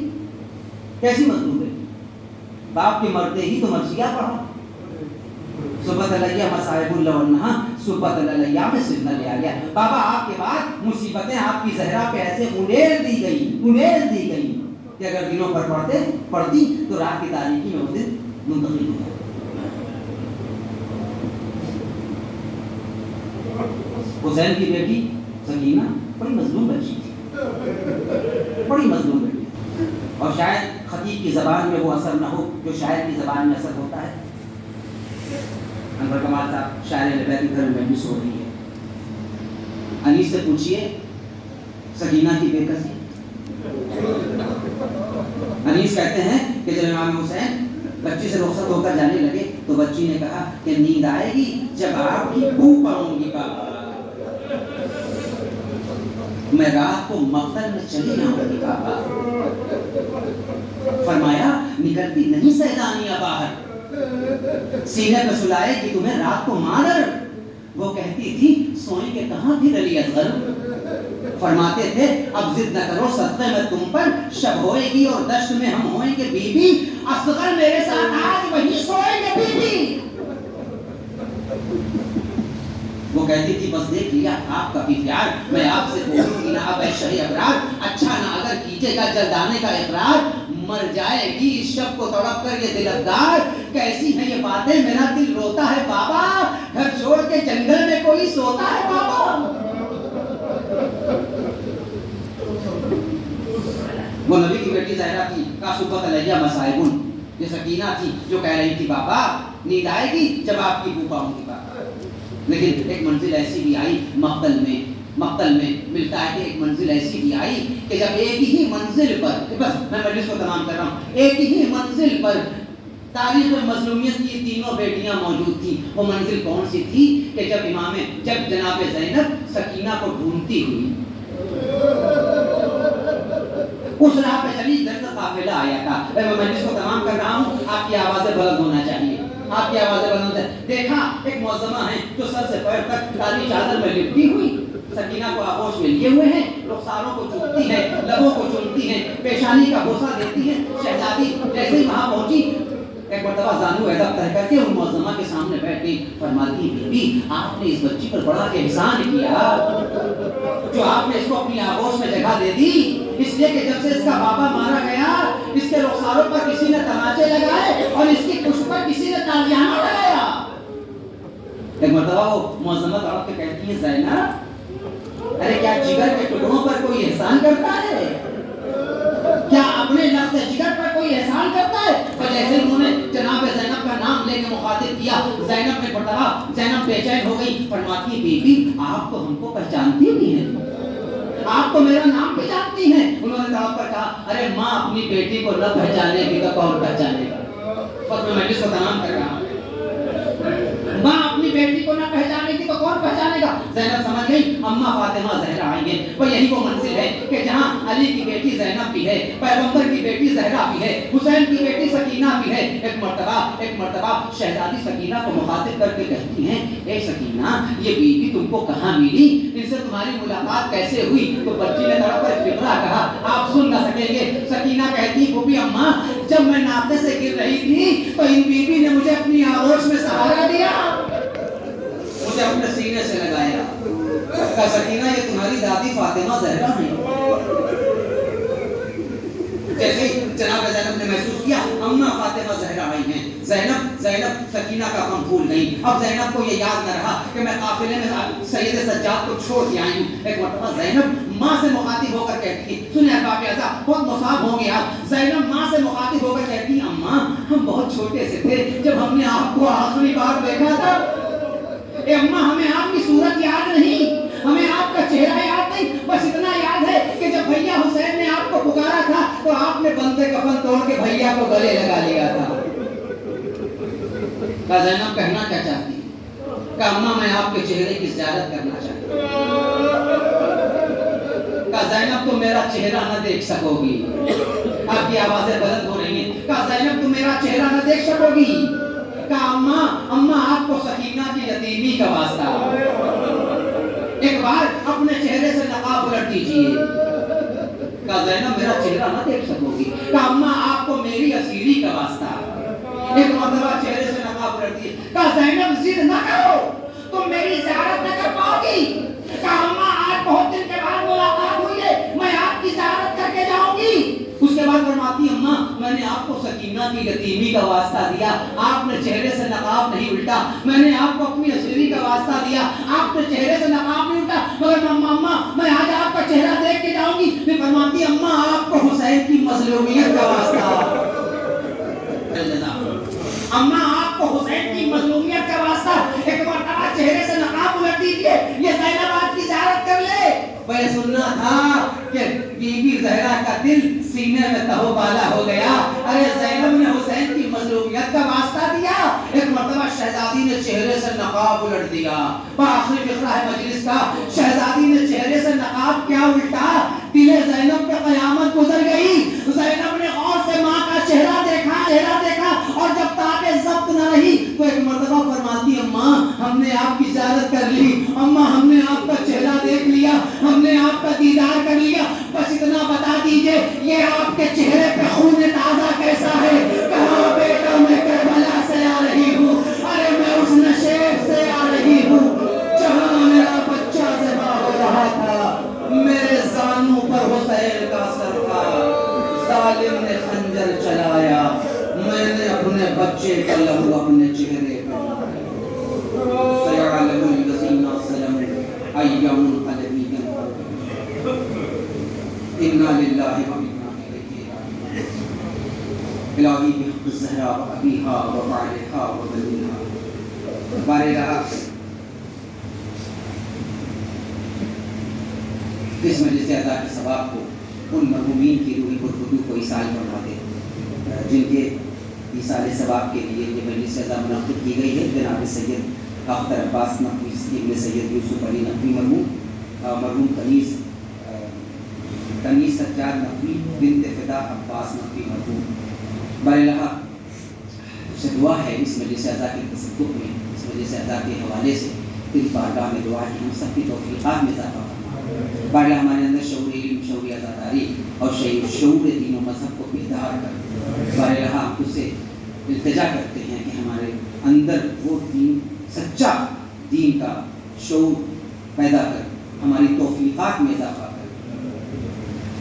[SPEAKER 3] کیسی مظلوم بیٹی. باپ کے مرتے ہی تو مرثیہ پڑھا، صبح علیہ مصائب اللہ صبح علیہ میں سجنہ لے آیا. بابا آپ کے بعد مصیبتیں آپ کی زہرا پہ ایسے انڈیل دی گئی کہ اگر دنوں پر پڑھتی تو رات کی تاریکی میں وہ دن منتقل ہو جائے. حسین کی بیٹی سکینہ بڑی مظلوم بچی تھی، بڑی مظلوم بیٹی، اور شاید خطیب کی زبان میں وہ اثر نہ ہو جو شاعر کی زبان میں اثر ہوتا ہے. انور کمال صاحب شاعر اہل بیت کے گھر میں بھی سو رہی ہے. انیس سے پوچھیے سکینہ کی بے کسی. انیس کہتے ہیں کہ جب امام حسین بچی سے رخصت ہو کر جانے لگے تو بچی نے کہا کہ نیند آئے گی جب آپ کی بو پڑوں گی بابا. میں رات کو مقتل میں چلی جاؤں گی بابا. فرمایا نکلتی نہیں سیدانیاں باہر, سینے پہ سلائے گی تمہیں رات کو مادر. وہ کہتی تھی سوئیں کہ کہاں تھی علی اصغر. فرماتے تھے اب ضد نہ کرو صدقے میں تم پر, شب ہوئے گی اور دشت میں ہم ہوئیں گے بی بی. اصغر میرے ساتھ آج وہیں سوئیں گے بی بی. وہ کہتی تھی بس دیکھ لیا آپ کا بھی پیار, میں آپ سے بولوں گی نہ اب اے شہ ابرار, اچھا نہ اگر کیجے گا جلدانے کا اقرار. مر جائے گی اس شب کو تڑپ کر یہ دل افگار. کیسی ہیں یہ باتیں میرا دل روتا ہے بابا, گھر چھوڑ کے جنگل میں کوئی سوتا ہے بابا. وہ نبی کی بیٹی زہرا تھی کاسبت علیہ مصائب. یہ سکینہ تھی جو کہہ رہی تھی بابا نیند آئے گی جب آپ کی بو پاؤں گی بابا. لیکن ایک منزل ایسی بھی آئی مقتل میں ملتا ہے کہ ایک منزل ایسی بھی آئی کہ جب ایک ہی منزل پر, بس میں مجلس کو تمام کر رہا ہوں, ایک ہی منزل پر تاریخ مظلومیت کی تینوں بیٹیاں موجود تھیں. وہ منزل کون سی تھی کہ جب جناب زینب سکینہ کو ڈھونڈتی ہوئی اس راہ پہ چلی, ادھر سے قافلہ آیا تھا. میں مجلس کو تمام کر رہا ہوں, آپ کی آوازیں بلند ہونا چاہیے, آپ کی آوازیں بلند ہونا چاہیے. دیکھا ایک معظمہ ہے جو سر سے پیر تک کالی چادر میں لپٹی ہوئی سکینہ کو آغوش میں لیے ہوئے ہیں, رخساروں کو چومتی ہے, لبوں کو چومتی ہے, پیشانی کا بوسہ دیتی ہے. شہزادی جیسے ہی وہاں پہنچی ایک مرتبہ زانو ادب طے کر کے ان معظمہ کے سامنے بیٹھ گئی. فرماتی بی بی آپ نے اس بچی پر بڑا احسان کیا جو آپ نے اس کو اپنی آغوش میں جگہ دے دی, اس لیے کہ جب سے اس کا بابا مارا گیا اس کے رخساروں پر کسی نے تماچے لگائے اور اس کی پشت پر کسی نے تالیاں لگایا. ایک مرتبہ وہ معظمہ عورت کے کہتی ہے زینب ارے کیا جگر کے ٹکڑوں پر کوئی احسان کرتا ہے, کیا اپنے لفظ جگر پر کوئی احسان کرتا ہے. اور جیسے انہوں نے جناب زینب کا نام لے کے مخاطب کیا, زینب نے بتایا, زینب بے چین ہو گئی. فرماتی بی بی آپ تو ہم کو پہچانتی بھی ہیں, آپ تو میرا نام بھی جانتی ہیں. انہوں نے طرف پر کہا ارے ماں اپنی بیٹی کو نہ پہچانے گی تو کون پہچانے گا. بس میں مجلس کو تمام کر رہا ہوں, ماں اپنی بیٹی کو نہ پہچانے گی تو کون پہچانے گا. زینب سمجھ گئی اماں فاطمہ زہرا آئی ہیں, وہ یہی وہ منزل ہے کہ جہاں علی کی بیٹی زینب بھی ہے, پیغمبر کی بیٹی زہرا بھی ہے, حسین کی بیٹی سکینہ بھی ہے. ایک مرتبہ شہزادی سکینہ کو مخاطب کر کے کہتی ہیں اے سکینہ یہ بیوی تم کو کہاں ملی, ان سے تمہاری ملاقات کیسے ہوئی. تو بچی نے تڑپ کر فقرہ کہا, آپ سن نہ سکیں گے. سکینہ کہتی پھوپھی اماں جب میں ناقے سے گر رہی تھی تو ان بیوی نے مجھے اپنی آغوش میں سہارا دیا, مجھے اپنے سینے سے لگایا. کہا سکینہ یہ تمہاری دادی فاطمہ زہرا ہیں. جیسے جناب زینب نے محسوس کیا اماں فاطمہ زہرا آئی ہیں, زینب سکینہ کا غم بھول گئی. اب زینب کو یہ یاد نہ رہا کہ میں قافلے میں سید سجاد کو چھوڑ کے آئی ہوں. ایک مرتبہ زینب ماں سے مخاطب ہو کر کہتی ہے, سنیں احباب اعزاز بہت مصاب ہوں گے آپ. زینب ماں سے مخاطب ہو کر کہتی ہے اماں ہم بہت چھوٹے سے تھے جب ہم نے آپ کو آخری بار دیکھا تھا. اے اماں ہمیں آپ کی صورت یاد نہیں, ہمیں آپ کا چہرہ یاد نہیں, بس اتنا یاد ہے کہ جب بھیا حسین نے آپ کو پکارا تھا تو آپ نے بندے کفن توڑ کے بھیا کو گلے لگا لیا تھا. کہا زینب کہنا کیا چاہتی ہے. کہا اماں میں آپ کے چہرے کی زیارت کرنا چاہتی ہوں. کہا زینب تم میرا چہرہ نہ دیکھ سکو گی. آپ کی آوازیں بلند ہو رہی ہیں. کہا زینب تم میرا چہرہ نہ دیکھ سکو گی. کہا اماں آپ کو سکینہ کی یتیمی کا واسطہ, ایک بار اپنے چہرے سے نقاب الٹ دیجیے. کہا زینب میرا چہرہ نہ دیکھ سکو گی. کہا اماں آپ کو میری اسیری کا واسطہ, ایک مرتبہ چہرے سے نقاب الٹ دیجیے. کہا زینب ضد نہ کرو تم میری زیارت نہ کر پاؤ گی. کہا اماں آج بہت دن کے بعد ملاقات ہوئی ہے, میں آپ کی زیارت کر کے جاؤں گی. اس کے بعد فرماتی اماں میں نے آپ کو سکینہ کی یتیمی کا واسطہ دیا, آپ نے چہرے سے نقاب نہیں الٹا. میں نے آپ کو اپنی اسیری کا واسطہ دیا, آپ نے چہرے سے نقاب نہیں الٹا. مگر اماں میں آج آپ کا چہرہ دیکھ کے جاؤں گی. پھر فرماتی اماں آپ کو حسین کی مظلومیت کا واسطہ, اماں آپ کو حسین کی مظلومیت کا واسطہ. چہرے سے نقاب الٹ دیجیے، یہ زینب آپ کی زیارت کر لے۔ میں سننا تھا کہ بی بی زہرا کا دل سینے میں تہو بالا ہو گیا، ارے زینب نے حسین کی مظلومیت کا واسطہ دیا۔ ایک مرتبہ شہزادی نے چہرے سے نقاب الٹ دیا، آخری فقرہ ہے مجلس کا، شہزادی نے چہرے سے نقاب کیا الٹا، دل زینب پہ قیامت گزر گئی۔ زینب نے غور سے ماں کا چہرہ دیکھا اور جب تابیں ضبط نہ رہی تو ایک مرتبہ فرماتی اماں ہم نے آپ کی زیارت کر لی، اماں ہم نے آپ کا چہرہ دیکھ لیا، ہم نے آپ کا دیدار کر لیا، بس اتنا بتا دیجئے یہ آپ کے چہرے پہ خون تازہ کیسا ہے؟ کہاں بیٹا میں کربلا سے آ رہی ہوں، ارے میں اس نشیب سے آ رہی ہوں جہاں میرا بچہ ذبح ہو رہا تھا، میرے زانوں پر حسین کا سر تھا، ظالم نے خنجر چلایا، میں نے اپنے بچے کا لہو اپنے چہرے پہ سیعلم الذین ظلموا ای منقلب ینقلبون انا للہ و انا الیہ راجعون۔ الہی بحق الزہرا و ابیہا و بعلہا و بنیہا۔ بارے رہا اس مجلس اعزاز کے ثواب کو ان مرحومین کی روحی بدبدو کو ایصال فرما دے جن کے ایصال ثواب کے لیے یہ مجلس اعزاز منعقد کی گئی ہے۔ جناب سید اختر عباس نقوی ابن سید یوسف علی نقوی مرحوم کنیز سجاد نقوی بنت فدا عباس نقوی مرحوم۔ باراللہ سے دعا ہے اس مجلس اعزاز کے تصدق میں، اس مجلس اعزاز کے حوالے سے دل بارگاہ میں دعا کہ ہم سب کی توفیقات میں اضافہ فرما۔ باراللہ ہمارے اندر شعور علم، شعور عزاداری اور شعور دین و مذہب کو بیدار کر۔ باراللہ ہم تجھ سے التجا کرتے ہیں کہ ہمارے اندر وہ دین، سچا دین کا شعور پیدا کر، ہماری توفیقات میں اضافہ کر۔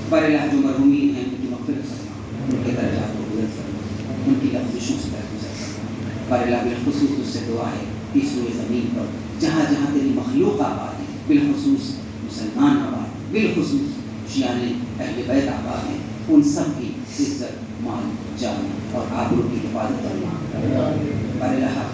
[SPEAKER 3] باراللہ جو مرحومین ہیں ان کی مغفرت فرما، ان کے درجات کو بلند فرما، ان کی لفظشوں سے درگزر فرما۔ باراللہ بالخصوص تجھ سے دعا ہے اس روئے زمین پر جہاں جہاں تیری مخلوق آباد ہے، بالخصوص مسلمان آباد، بالخصوص شیعہ اہل بیت آباد ہیں، ان سب کی عزت، مال، جان اور آبرو کی حفاظت فرما۔ باراللہ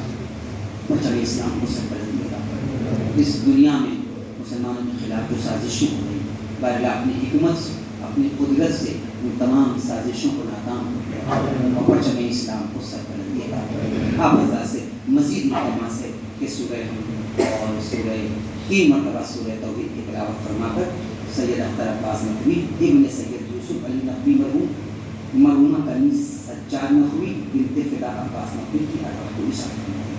[SPEAKER 3] پرچم اسلام کو سر بلندی عطا کر۔ اس دنیا میں مسلمانوں کے خلاف جو سازشیں ہو رہی، باراللہ اپنی حکمت سے، اپنی قدرت سے ان تمام سازشوں کو ناکام کر اور پرچم اسلام کو سر بلندی عطا کر۔ آپ حضرات سے مزید مقامات سے کہ سورہ حمد اور سورہ 3 مرتبہ سورہ توحید کی تلاوت فرما کر سید اختر عباس نقوی ابن سید یوسف علی نقوی مرحومہ کنیز سجاد نقوی بنت فدا عباس نقوی کی عطا کو اشارہ فرمائیں۔